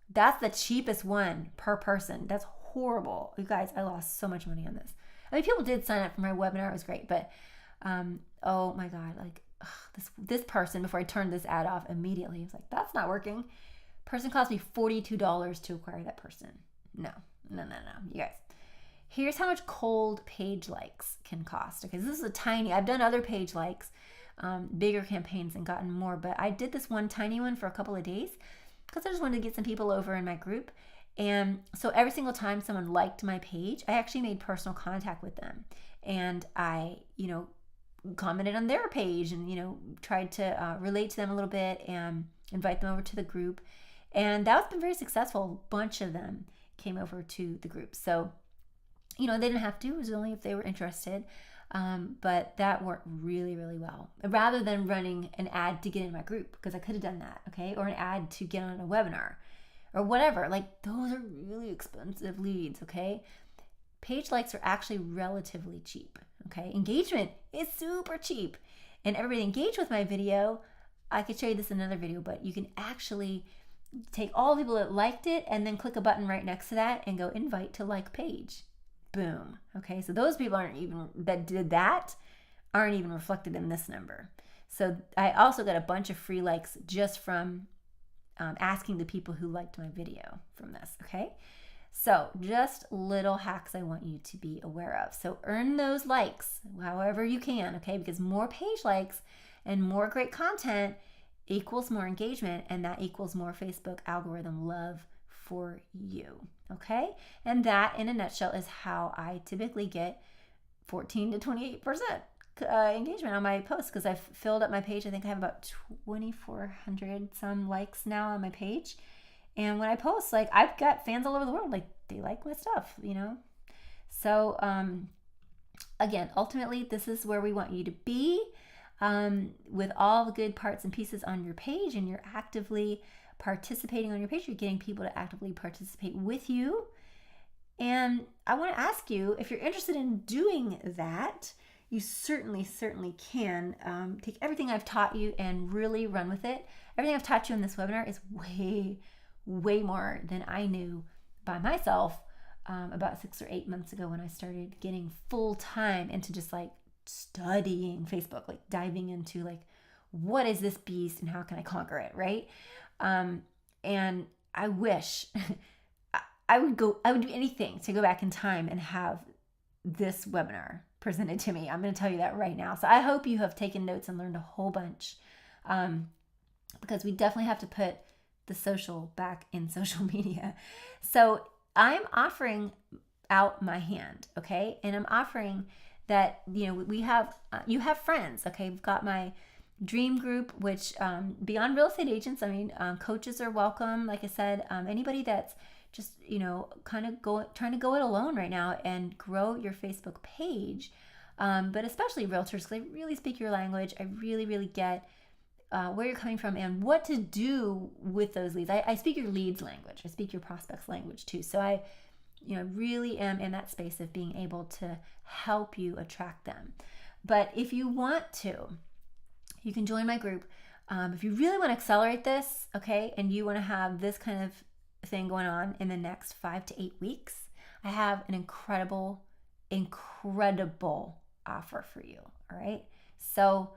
That's the cheapest one per person. That's horrible. You guys, I lost so much money on this. I mean, people did sign up for my webinar. It was great, but oh my God, this person, before I turned this ad off immediately, I was like, that's not working. Person cost me $42 to acquire that person. No, you guys. Here's how much cold page likes can cost. Okay, this is I've done other page likes, bigger campaigns and gotten more, but I did this one tiny one for a couple of days because I just wanted to get some people over in my group. And so every single time someone liked my page, I actually made personal contact with them. And I, commented on their page and, tried to relate to them a little bit and invite them over to the group. And that's been very successful. A bunch of them came over to the group. So, they didn't have to. It was only if they were interested. But that worked really, really well. Rather than running an ad to get in my group, because I could have done that, okay? Or an ad to get on a webinar or whatever. Those are really expensive leads, okay? Page likes are actually relatively cheap, okay? Engagement is super cheap. And everybody engaged with my video. I could show you this in another video, but you can actually take all the people that liked it and then click a button right next to that and go invite to like page. Boom. Okay, so those people that did that aren't even reflected in this number. So I also got a bunch of free likes just from asking the people who liked my video from this, okay? So just little hacks I want you to be aware of. So earn those likes however you can, okay? Because more page likes and more great content equals more engagement, and that equals more Facebook algorithm love for you, okay? And that, in a nutshell, is how I typically get 14 to 28% engagement on my posts, because I've filled up my page. I think I have about 2,400 some likes now on my page. And when I post, I've got fans all over the world. They like my stuff, So, again, ultimately, this is where we want you to be with all the good parts and pieces on your page, and you're actively participating on your page. You're getting people to actively participate with you. And I want to ask you, if you're interested in doing that, you certainly can take everything I've taught you and really run with it. Everything I've taught you in this webinar is way more than I knew by myself about 6 or 8 months ago when I started getting full time into just studying Facebook, diving into what is this beast and how can I conquer it, right? And I wish I would do anything to go back in time and have this webinar presented to me. I'm going to tell you that right now. So I hope you have taken notes and learned a whole bunch, because we definitely have to put the social back in social media. So I'm offering out my hand, okay? And I'm offering that, we have, you have friends, okay? We've got my dream group, which beyond real estate agents, I mean, coaches are welcome. Like I said, anybody that's just, kind of trying to go it alone right now and grow your Facebook page. But especially realtors, because I really speak your language. I really, really get where you're coming from and what to do with those leads. I speak your leads language. I speak your prospects language too. So I really am in that space of being able to help you attract them. But if you want to, you can join my group. If you really want to accelerate this, okay, and you want to have this kind of thing going on in the next 5 to 8 weeks, I have an incredible offer for you, all right? So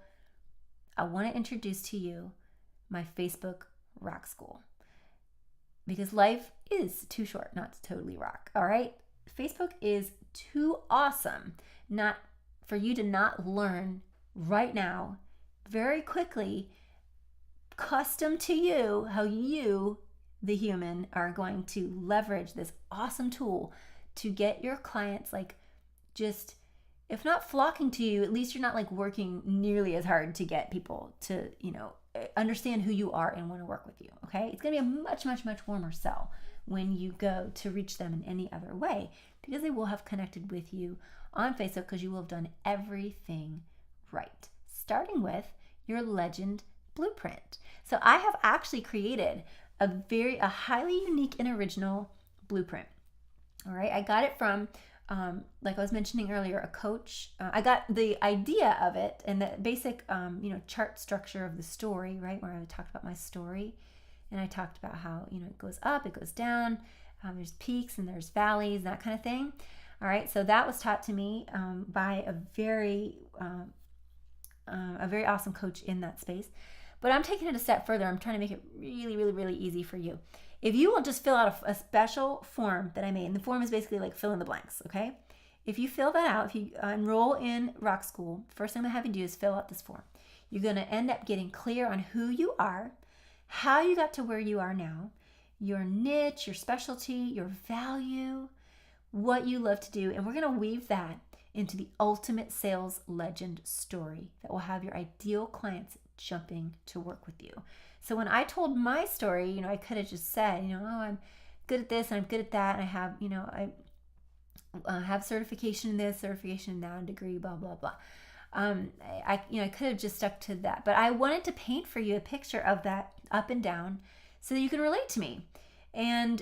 I want to introduce to you my Facebook Rock School, because life is too short not to totally rock, all right? Facebook is too awesome not for you to not learn right now, very quickly, custom to you, how you, the human, are going to leverage this awesome tool to get your clients, like, just, if not flocking to you, at least you're not like working nearly as hard to get people to, understand who you are and want to work with you, okay? It's going to be a much, much, much warmer sell when you go to reach them in any other way, because they will have connected with you on Facebook, because you will have done everything right, starting with your legend blueprint. So I have actually created a highly unique and original blueprint. All right, I got it from, like I was mentioning earlier, a coach. I got the idea of it and the basic, chart structure of the story, right, where I talked about my story, and I talked about how, it goes up, it goes down, there's peaks and there's valleys, that kind of thing. All right, so that was taught to me by a very awesome coach in that space. But I'm taking it a step further. I'm trying to make it really, really, really easy for you. If you will just fill out a special form that I made, and the form is basically like fill in the blanks, okay? If you fill that out, if you enroll in Rock School, first thing I'm having to do is fill out this form. You're going to end up getting clear on who you are, how you got to where you are now, your niche, your specialty, your value, what you love to do, and we're going to weave that into the ultimate sales legend story that will have your ideal clients jumping to work with you. So when I told my story, I could have just said, oh, I'm good at this and I'm good at that, and I have, I have certification in this, certification in that, and degree, blah, blah, blah. I could have just stuck to that, but I wanted to paint for you a picture of that up and down so that you can relate to me, and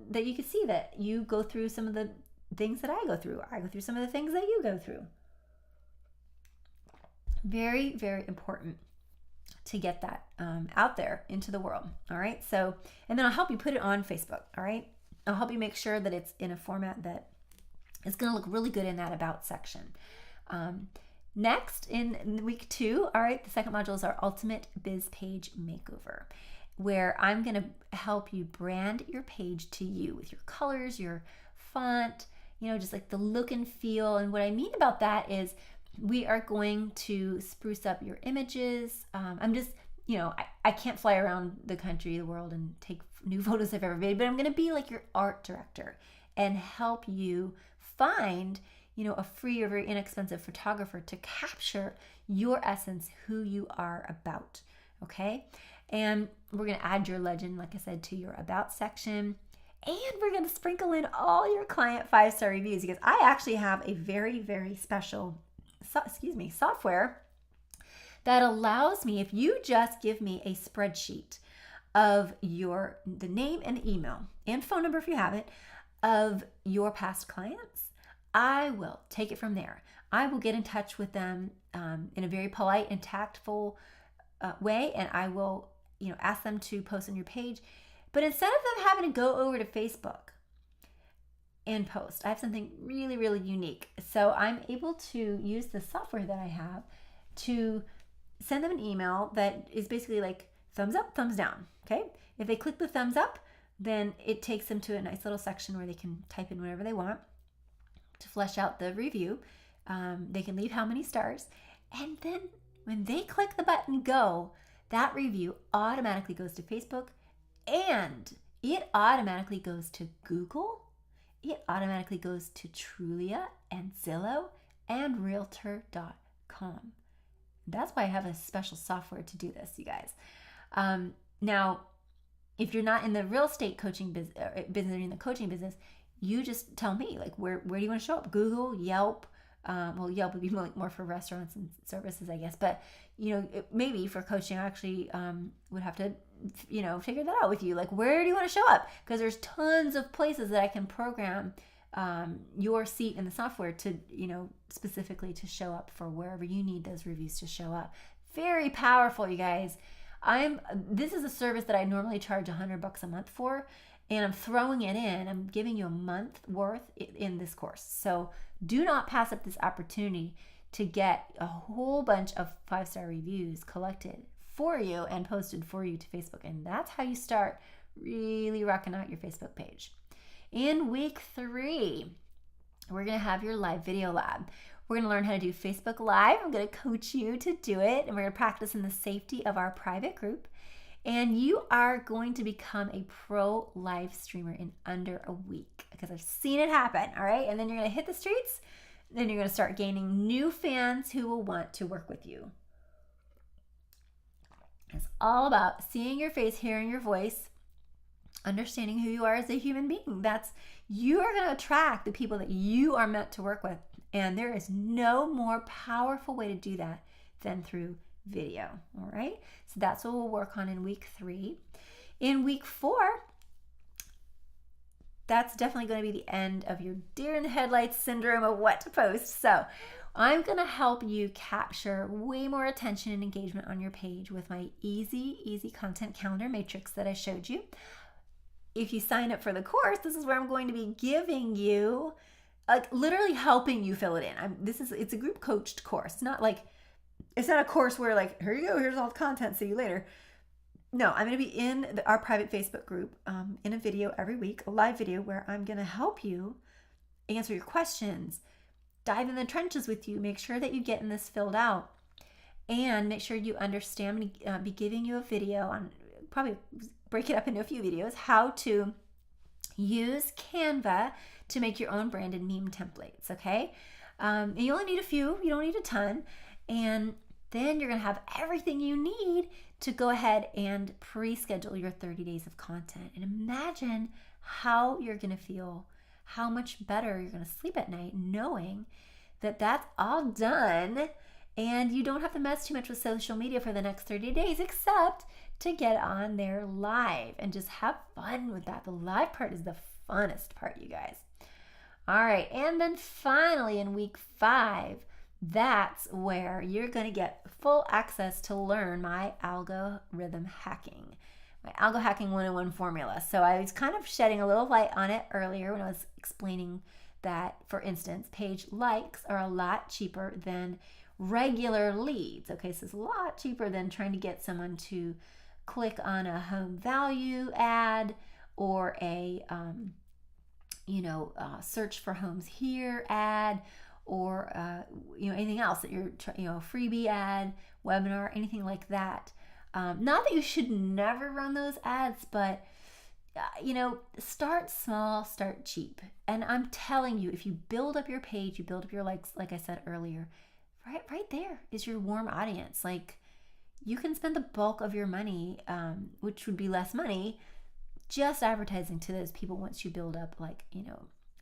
that you can see that you go through some of the things that I go through. I go through some of the things that you go through. Very, very important to get that out there into the world. All right. So, and then I'll help you put it on Facebook. All right. I'll help you make sure that it's in a format that is going to look really good in that about section. Next, in week 2, all right, the second module is our ultimate biz page makeover, where I'm going to help you brand your page to you with your colors, your font, just like the look and feel. And what I mean about that is we are going to spruce up your images. I'm just, I can't fly around the country, the world, and take new photos I've ever made, but I'm going to be like your art director and help you find, a free or very inexpensive photographer to capture your essence, who you are about. Okay. And we're going to add your legend, like I said, to your about section. And we're going to sprinkle in all your client 5-star reviews, because I actually have a very, very special software that allows me, if you just give me a spreadsheet of the name and email and phone number, if you have it, of your past clients, I will take it from there. I will get in touch with them in a very polite and tactful way, and I will, ask them to post on your page. But instead of them having to go over to Facebook and post, I have something really, really unique. So I'm able to use the software that I have to send them an email that is basically like thumbs up, thumbs down. Okay. If they click the thumbs up, then it takes them to a nice little section where they can type in whatever they want to flesh out the review. They can leave how many stars. And then when they click the button go, that review automatically goes to Facebook, and it automatically goes to Google. It automatically goes to Trulia and Zillow and Realtor.com. That's why I have a special software to do this, you guys. Now, if you're not in the real estate coaching business or in the coaching business, you just tell me, like, where do you want to show up? Google, Yelp. Well, Yelp would be more for restaurants and services, I guess. But, maybe for coaching, I actually would have to, figure that out with you. Like, where do you want to show up? Because there's tons of places that I can program your seat in the software to, specifically to show up for wherever you need those reviews to show up. Very powerful, you guys. This is a service that I normally charge $100 a month for, and I'm throwing it in. I'm giving you a month worth in this course. So do not pass up this opportunity to get a whole bunch of 5-star reviews collected for you and posted for you to Facebook. And that's how you start really rocking out your Facebook page. In week 3, we're going to have your live video lab. We're going to learn how to do Facebook Live. I'm going to coach you to do it, and we're going to practice in the safety of our private group. And you are going to become a pro live streamer in under a week, because I've seen it happen, all right? And then you're going to hit the streets. Then you're going to start gaining new fans who will want to work with you. It's all about seeing your face, hearing your voice, understanding who you are as a human being. You are going to attract the people that you are meant to work with. And there is no more powerful way to do that than through video. All right. So that's what we'll work on in week 3. In week 4, that's definitely going to be the end of your deer in the headlights syndrome of what to post. So I'm going to help you capture way more attention and engagement on your page with my easy content calendar matrix that I showed you. If you sign up for the course, this is where I'm going to be giving you, like, literally helping you fill it in. It's a group coached course. It's not a course where, like, here you go, here's all the content, see you later. No, I'm going to be in our private Facebook group in a video every week, a live video where I'm going to help you answer your questions, dive in the trenches with you, make sure that you get this filled out, and make sure you understand. I'm going to be giving you a video on, probably break it up into a few videos, how to use Canva to make your own branded meme templates, okay? And you only need a few, you don't need a ton. And then you're going to have everything you need to go ahead and pre-schedule your 30 days of content. And imagine how you're going to feel, how much better you're going to sleep at night knowing that that's all done and you don't have to mess too much with social media for the next 30 days except to get on there live and just have fun with that. The live part is the funnest part, you guys. All right, and then finally in week 5, that's where you're going to get full access to learn my algorithm hacking, my algo hacking 101 formula. So I was kind of shedding a little light on it earlier when I was explaining that, for instance, page likes are a lot cheaper than regular leads. Okay, so it's a lot cheaper than trying to get someone to click on a home value ad or a search for homes here ad, or anything else that you're freebie ad, webinar, anything like that. Not that you should never run those ads, but start small, start cheap. And I'm telling you, if you build up your page, you build up your likes, like I said earlier, right there is your warm audience. Like, you can spend the bulk of your money, which would be less money, just advertising to those people once you build up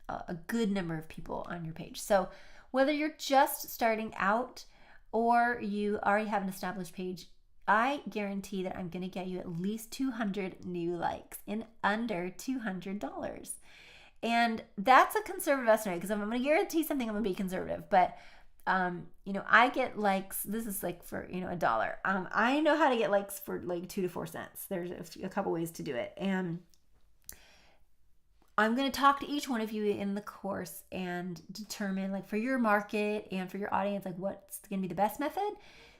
a good number of people on your page. So whether you're just starting out or you already have an established page, I guarantee that I'm going to get you at least 200 new likes in under $200. And that's a conservative estimate, because if I'm going to guarantee something, I'm going to be conservative. But I get likes. This is like for $1. I know how to get likes for like 2 to 4 cents. There's a couple ways to do it, and I'm going to talk to each one of you in the course and determine, like, for your market and for your audience, like, what's going to be the best method.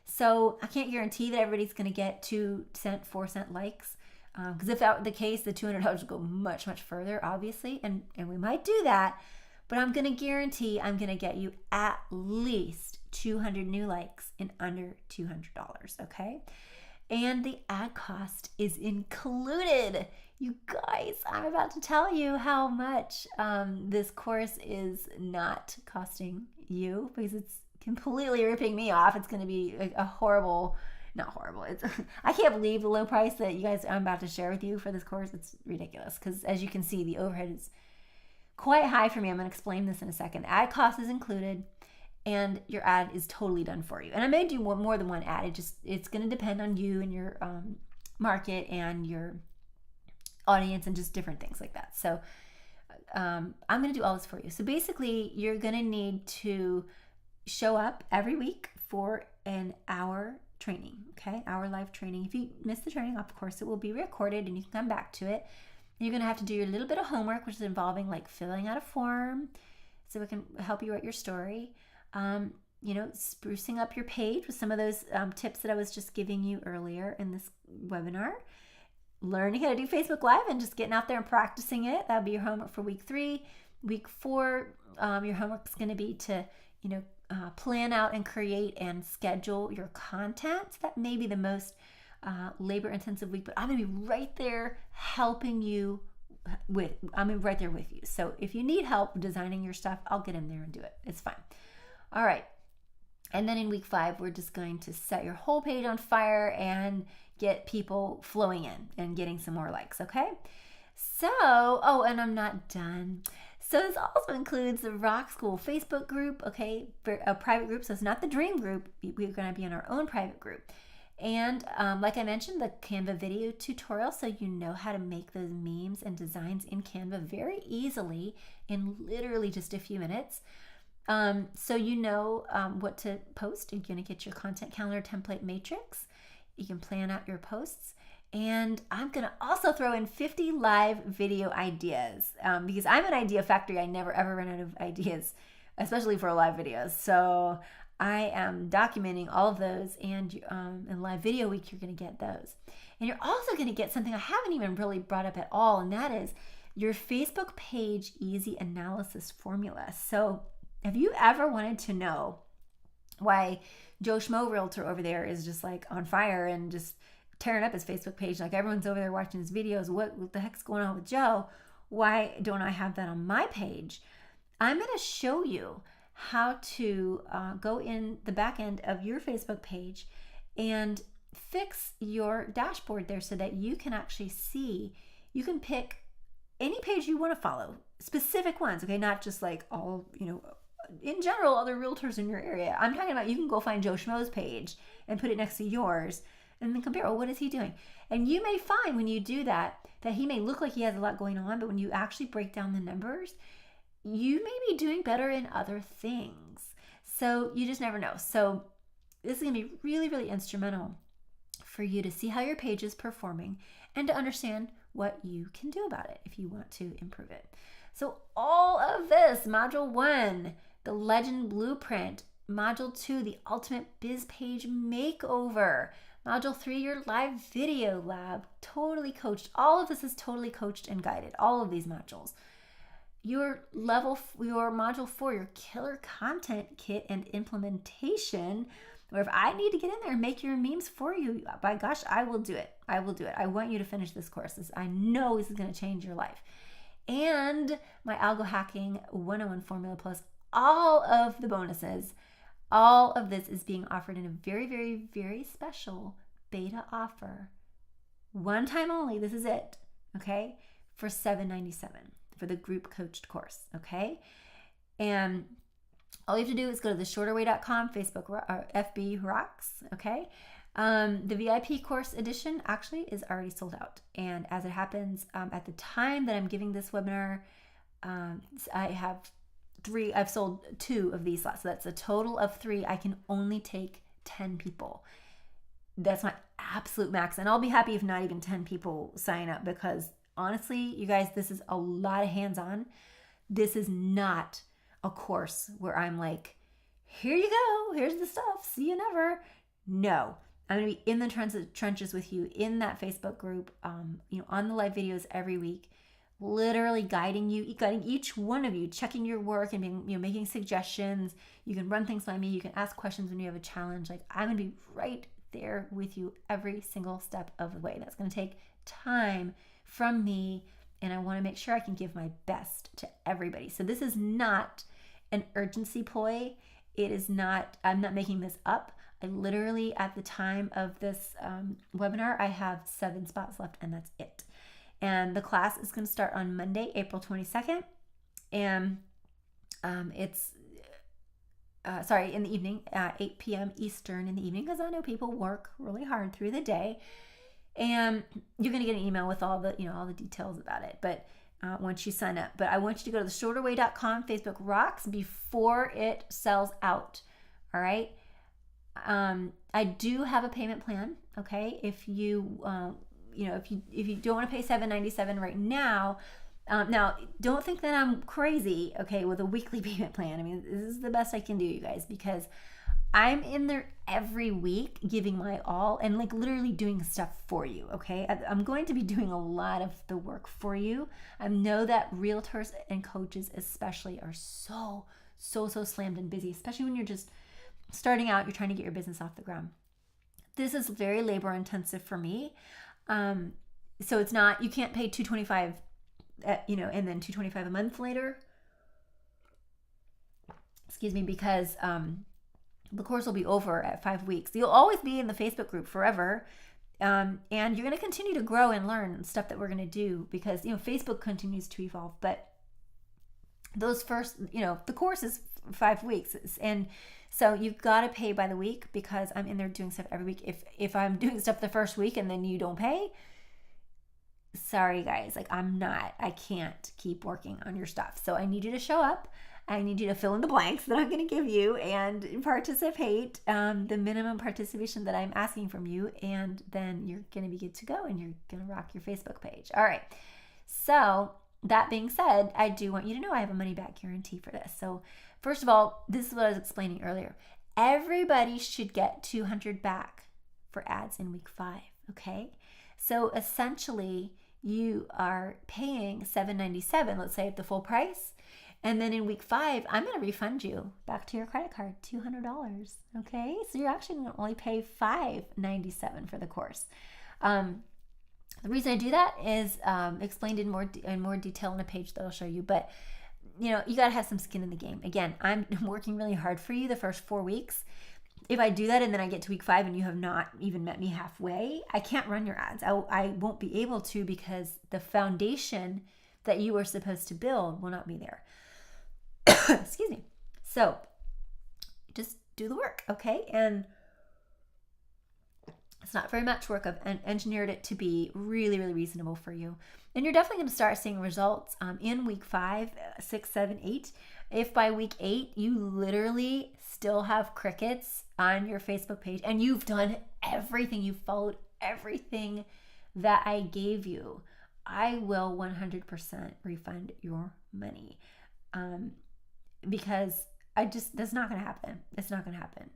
So I can't guarantee that everybody's going to get 2 cent, 4 cent likes, because if that were the case, the $200 would go much further, obviously, and we might do that. But I'm going to guarantee I'm going to get you at least 200 new likes in under $200, okay? And the ad cost is included. You guys, I'm about to tell you how much this course is not costing you, because completely ripping me off. It's going to be a horrible, not horrible. It's I can't believe the low price that you guys I'm about to share with you for this course. It's ridiculous because as you can see, the overhead is quite high for me. I'm going to explain this in a second. Ad cost is included, and your ad is totally done for you. And I may do more than one ad. It's going to depend on you and your market and your audience and just different things like that. So I'm going to do all this for you. So basically, you're going to need to show up every week for an hour training, okay? Hour live training. If you miss the training, of course, it will be recorded and you can come back to it. You're going to have to do your little bit of homework, which is involving like filling out a form so it can help you write your story. Sprucing up your page with some of those tips that I was just giving you earlier in this webinar. Learning how to do Facebook Live and just getting out there and practicing it. That'll be your homework for week 3. Week 4, your homework is going to be to, plan out and create and schedule your content. That may be the most labor-intensive week, but I'm going to be right there helping you I'm right there with you. So if you need help designing your stuff, I'll get in there and do it. It's fine. All right. And then in week 5, we're just going to set your whole page on fire and get people flowing in and getting some more likes, okay? So, and I'm not done. So this also includes the Rock School Facebook group, okay? A private group, so it's not the dream group. We're going to be in our own private group. And like I mentioned, the Canva video tutorial, so you know how to make those memes and designs in Canva very easily in literally just a few minutes. So you know what to post. You're going to get your content calendar template matrix. You can plan out your posts. And I'm going to also throw in 50 live video ideas because I'm an idea factory. I never ever run out of ideas, especially for live videos. So I am documenting all of those, and in Live Video Week, you're going to get those. And you're also going to get something I haven't even really brought up at all, and that is your Facebook page easy analysis formula. So have you ever wanted to know why Joe Schmo Realtor over there is just like on fire and just tearing up his Facebook page? Like everyone's over there watching his videos. What the heck's going on with Joe? Why don't I have that on my page? I'm going to show you how to go in the back end of your Facebook page and fix your dashboard there so that you can actually see, you can pick any page you want to follow, specific ones, okay? Not just like all, in general, other realtors in your area. I'm talking about you can go find Joe Schmo's page and put it next to yours and then compare, what is he doing? And you may find when you do that he may look like he has a lot going on, but when you actually break down the numbers, you may be doing better in other things. So you just never know. So this is going to be really, really instrumental for you to see how your page is performing and to understand what you can do about it if you want to improve it. So all of this, Module 1, the Legend Blueprint, Module 2, the Ultimate Biz Page Makeover, Module 3, your live video lab, totally coached. All of this is totally coached and guided, all of these modules. Your Module 4, your Killer Content Kit and Implementation, where if I need to get in there and make your memes for you, by gosh, I will do it. I will do it. I want you to finish this course. I know this is going to change your life. And my Algo Hacking 101 Formula Plus, all of the bonuses, all of this is being offered in a very, very, very special beta offer. One time only, this is it, okay, for $7.97 for the group coached course, okay? And all you have to do is go to theshorterway.com, Facebook or FB Rocks, okay? The VIP course edition actually is already sold out. And as it happens, at the time that I'm giving this webinar, I've sold 2 of these slots. So that's a total of 3. I can only take 10 people. That's my absolute max. And I'll be happy if not even 10 people sign up because honestly, you guys, this is a lot of hands-on. This is not a course where I'm like, here you go, here's the stuff, see you never. No, I'm gonna be in the trenches with you in that Facebook group, on the live videos every week, literally guiding each one of you, checking your work and being, making suggestions. You can run things by me. You can ask questions when you have a challenge. Like I'm gonna be right there with you every single step of the way. That's gonna take time from me, and I want to make sure I can give my best to everybody. So this is not an urgency ploy. It is not, I'm not making this up. I literally, at the time of this webinar, I have 7 spots left, and that's it. And the class is going to start on Monday, April 22nd. And it's, in the evening, 8 p.m. Eastern in the evening, because I know people work really hard through the day. And you're going to get an email with all the, all the details about it. But once you sign up. But I want you to go to the shorterway.com. Facebook rocks before it sells out. All right. I do have a payment plan. Okay. If you, if you don't want to pay $7.97 right now, now don't think that I'm crazy. Okay. With a weekly payment plan. I mean, this is the best I can do, you guys, because I'm in there every week giving my all and like literally doing stuff for you, okay? I'm going to be doing a lot of the work for you. I know that realtors and coaches especially are so slammed and busy, especially when you're just starting out, you're trying to get your business off the ground. This is very labor intensive for me. So it's not, you can't pay $225, and then $225 a month later. Excuse me, because the course will be over at 5 weeks. You'll always be in the Facebook group forever. And you're going to continue to grow and learn stuff that we're going to do because, Facebook continues to evolve. But those first, the course is 5 weeks. And so you've got to pay by the week because I'm in there doing stuff every week. If I'm doing stuff the first week and then you don't pay, sorry guys, like I can't keep working on your stuff. So I need you to show up. I need you to fill in the blanks that I'm going to give you and participate, the minimum participation that I'm asking from you, and then you're going to be good to go and you're going to rock your Facebook page. All right. So that being said, I do want you to know I have a money back guarantee for this. So first of all, this is what I was explaining earlier. Everybody should get $200 back for ads in week 5. Okay. So essentially you are paying $7.97, let's say at the full price. And then in week 5, I'm going to refund you back to your credit card, $200. Okay, so you're actually going to only pay $5.97 for the course. The reason I do that is explained in more detail in a page that I'll show you. But you got to have some skin in the game. Again, I'm working really hard for you the first 4 weeks. If I do that and then I get to week 5 and you have not even met me halfway, I can't run your ads. I won't be able to because the foundation that you were supposed to build will not be there. Excuse me. So just do the work, okay? And it's not very much work. I've engineered it to be really, really reasonable for you. And you're definitely going to start seeing results in week 5, 6, 7, 8. If by week 8, you literally still have crickets on your Facebook page and you've done everything, you've followed everything that I gave you, I will 100% refund your money. Because that's not going to happen. It's not going to happen.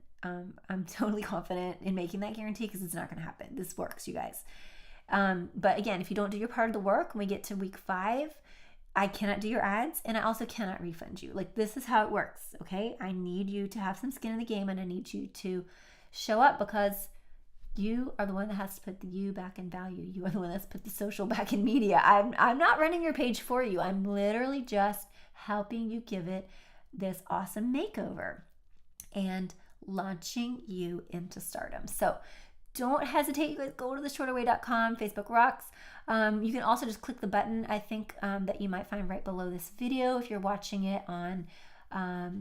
I'm totally confident in making that guarantee because it's not going to happen. This works, you guys. But again, if you don't do your part of the work, when we get to week 5, I cannot do your ads and I also cannot refund you. Like this is how it works. Okay. I need you to have some skin in the game and I need you to show up because you are the one that has to put the you back in value. You are the one that's put the social back in media. I'm not running your page for you. I'm literally just helping you give it this awesome makeover and launching you into stardom. So don't hesitate. You guys go to theshorterway.com, Facebook rocks. You can also just click the button, I think, that you might find right below this video if you're watching it on a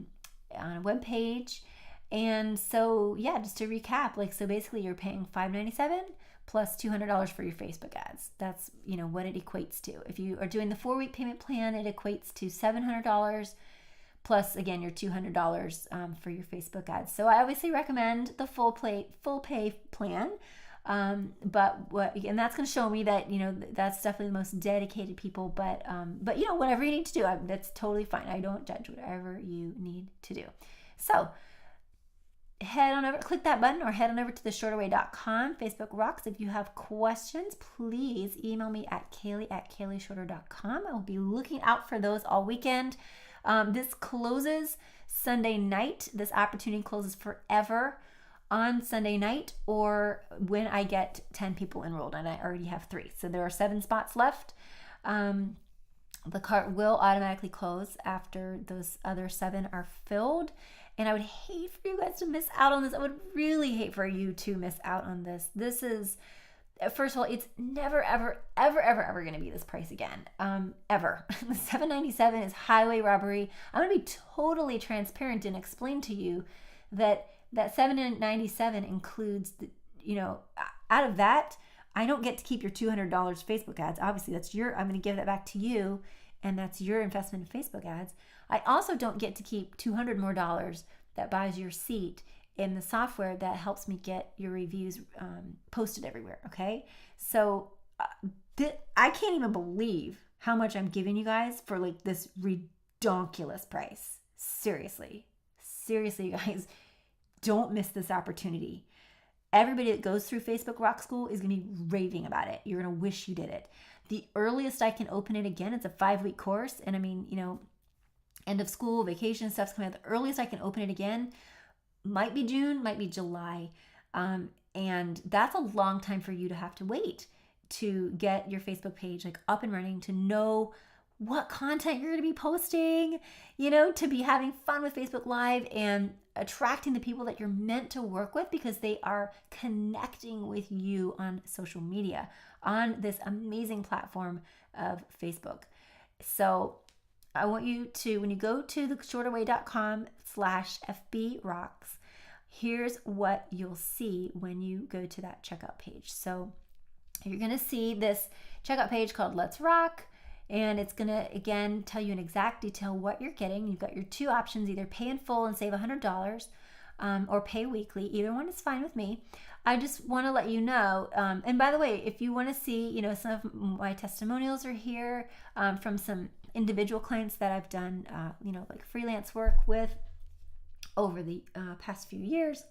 web page. And so, yeah, just to recap, so basically you're paying $5.97 plus $200 for your Facebook ads. That's, what it equates to. If you are doing the 4-week payment plan, it equates to $700 plus, again, your $200 for your Facebook ads. So I obviously recommend the full pay plan. And that's going to show me that, that's definitely the most dedicated people, but whatever you need to do, that's totally fine. I don't judge whatever you need to do. So head on over, click that button or head on over to theshorterway.com. Facebook rocks. If you have questions, please email me at kaylee@kayleeshorter.com. I will be looking out for those all weekend. This closes Sunday night. This opportunity closes forever on Sunday night or when I get 10 people enrolled, and I already have 3. So there are 7 spots left. The cart will automatically close after those other 7 are filled. And I would hate for you guys to miss out on this. I would really hate for you to miss out on this. This is, first of all, it's never, ever, ever, ever, ever going to be this price again. Ever. The $7.97 is highway robbery. I'm going to be totally transparent and explain to you that $7.97 includes, out of that, I don't get to keep your $200 Facebook ads. Obviously, I'm going to give that back to you, and that's your investment in Facebook ads. I also don't get to keep $200 more that buys your seat in the software that helps me get your reviews posted everywhere, okay? So I can't even believe how much I'm giving you guys for like this ridiculous price. Seriously, you guys, don't miss this opportunity. Everybody that goes through Facebook Rock School is going to be raving about it. You're going to wish you did it. The earliest I can open it again, it's a 5-week course. And I mean, end of school, vacation stuff's coming out. The earliest I can open it again might be June, might be July. And that's a long time for you to have to wait to get your Facebook page like up and running, to know what content you're going to be posting, to be having fun with Facebook Live and attracting the people that you're meant to work with, because they are connecting with you on social media, on this amazing platform of Facebook. So I want you to, when you go to theshorterway.com/FBRocks, here's what you'll see when you go to that checkout page. So you're going to see this checkout page called Let's Rock. And it's going to, again, tell you in exact detail what you're getting. You've got your 2 options, either pay in full and save $100 or pay weekly. Either one is fine with me. I just want to let you know. And by the way, if you want to see, some of my testimonials are here from some individual clients that I've done, like freelance work with over the past few years.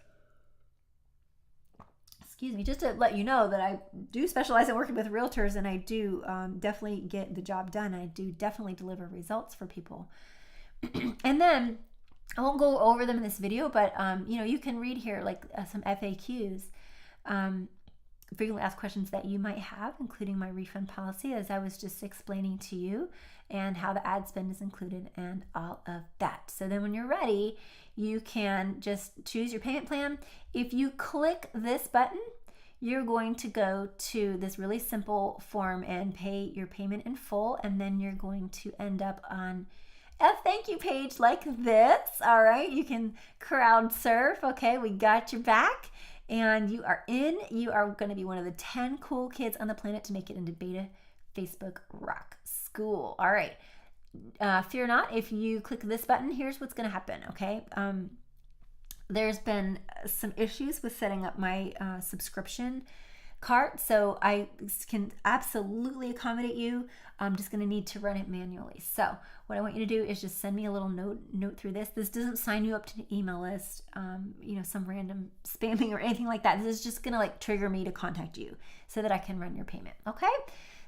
Excuse me, just to let you know that I do specialize in working with realtors, and I do definitely get the job done. I do definitely deliver results for people. And then I won't go over them in this video, but you can read here like some FAQs, frequently asked questions that you might have, including my refund policy, as I was just explaining to you, and how the ad spend is included and all of that. So then when you're ready, you can just choose your payment plan. If you click this button, you're going to go to this really simple form and pay your payment in full, and then you're going to end up on a thank you page like this. All right, you can crowd surf. Okay, we got your back, and you are in. You are going to be one of the 10 cool kids on the planet to make it into Beta Facebook Rock School. All right. Fear not, if you click this button, here's what's going to happen, okay? There's been some issues with setting up my subscription cart, so I can absolutely accommodate you. I'm just going to need to run it manually. So what I want you to do is just send me a little note through this. This doesn't sign you up to an email list, some random spamming or anything like that. This is just going to like trigger me to contact you so that I can run your payment, okay?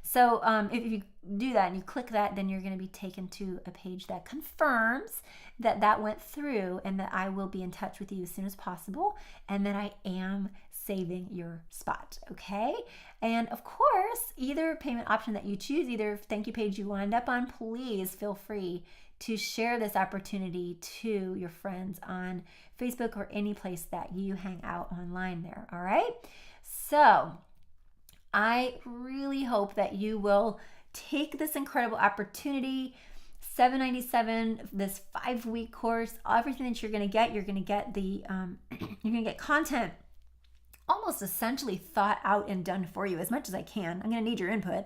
So if you do that and you click that, then you're going to be taken to a page that confirms that went through, and that I will be in touch with you as soon as possible, and that I am saving your spot, okay? And of course, either payment option that you choose, either thank you page you wind up on, please feel free to share this opportunity to your friends on Facebook or any place that you hang out online there, all right? So I really hope that you will take this incredible opportunity. $7.97, this 5-week course, everything that you're going to get the you're going to get content almost essentially thought out and done for you as much as I can. I'm going to need your input.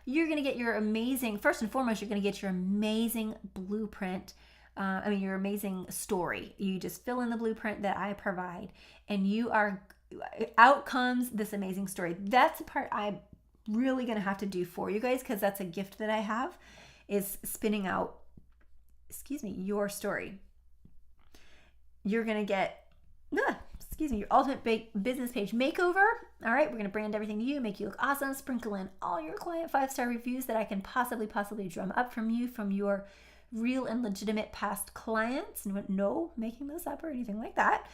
You're going to get your amazing, first and foremost, you're going to get your amazing blueprint. Your amazing story. You just fill in the blueprint that I provide, and out comes this amazing story. That's the part I'm really going to have to do for you guys, because that's a gift that I have, is spinning out, your story. You're going to get, your ultimate business page makeover. All right, we're going to brand everything to you, make you look awesome, sprinkle in all your client 5-star reviews that I can possibly drum up from your real and legitimate past clients. No making this up or anything like that.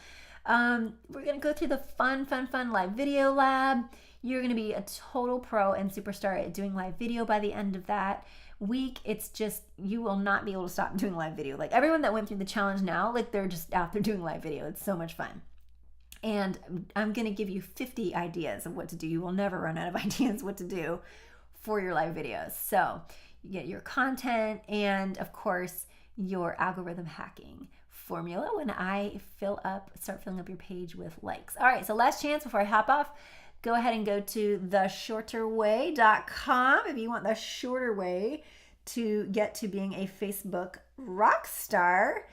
We're going to go through the fun live video lab. You're going to be a total pro and superstar at doing live video by the end of that. week, it's just, you will not be able to stop doing live video. Like everyone that went through the challenge now, like they're just out there doing live video. It's so much fun. And I'm going to give you 50 ideas of what to do. You will never run out of ideas what to do for your live videos. So you get your content and of course your algorithm hacking formula when I start filling up your page with likes. All right, so last chance before I hop off, go ahead and go to theshorterway.com if you want the shorter way to get to being a Facebook rock star.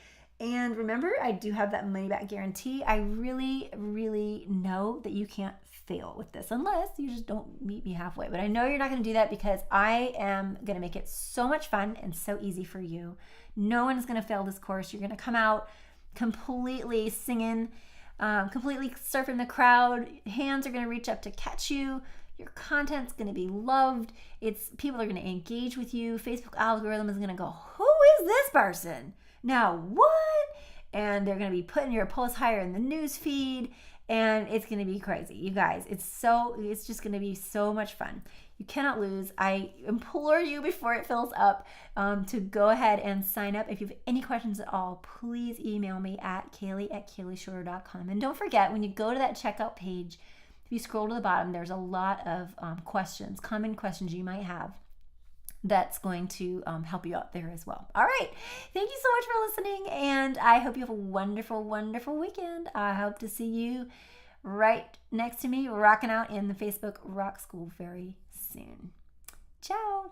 And remember, I do have that money back guarantee. I really, really know that you can't fail with this unless you just don't meet me halfway. But I know you're not going to do that because I am going to make it so much fun and so easy for you. No one's going to fail this course. You're going to come out completely singing, completely surfing the crowd. Hands are going to reach up to catch you. Your content's going to be loved. People are going to engage with you. Facebook algorithm is going to go, who is this person? Now what? And they're going to be putting your posts higher in the news feed, and it's going to be crazy. You guys, it's just going to be so much fun. You cannot lose. I implore you before it fills up to go ahead and sign up. If you have any questions at all, please email me at kaylee@kayleeshorter.com. And don't forget, when you go to that checkout page, if you scroll to the bottom, there's a lot of common questions you might have that's going to help you out there as well. All right. Thank you so much for listening, and I hope you have a wonderful, wonderful weekend. I hope to see you right next to me rocking out in the Facebook Rock School very soon. Ciao.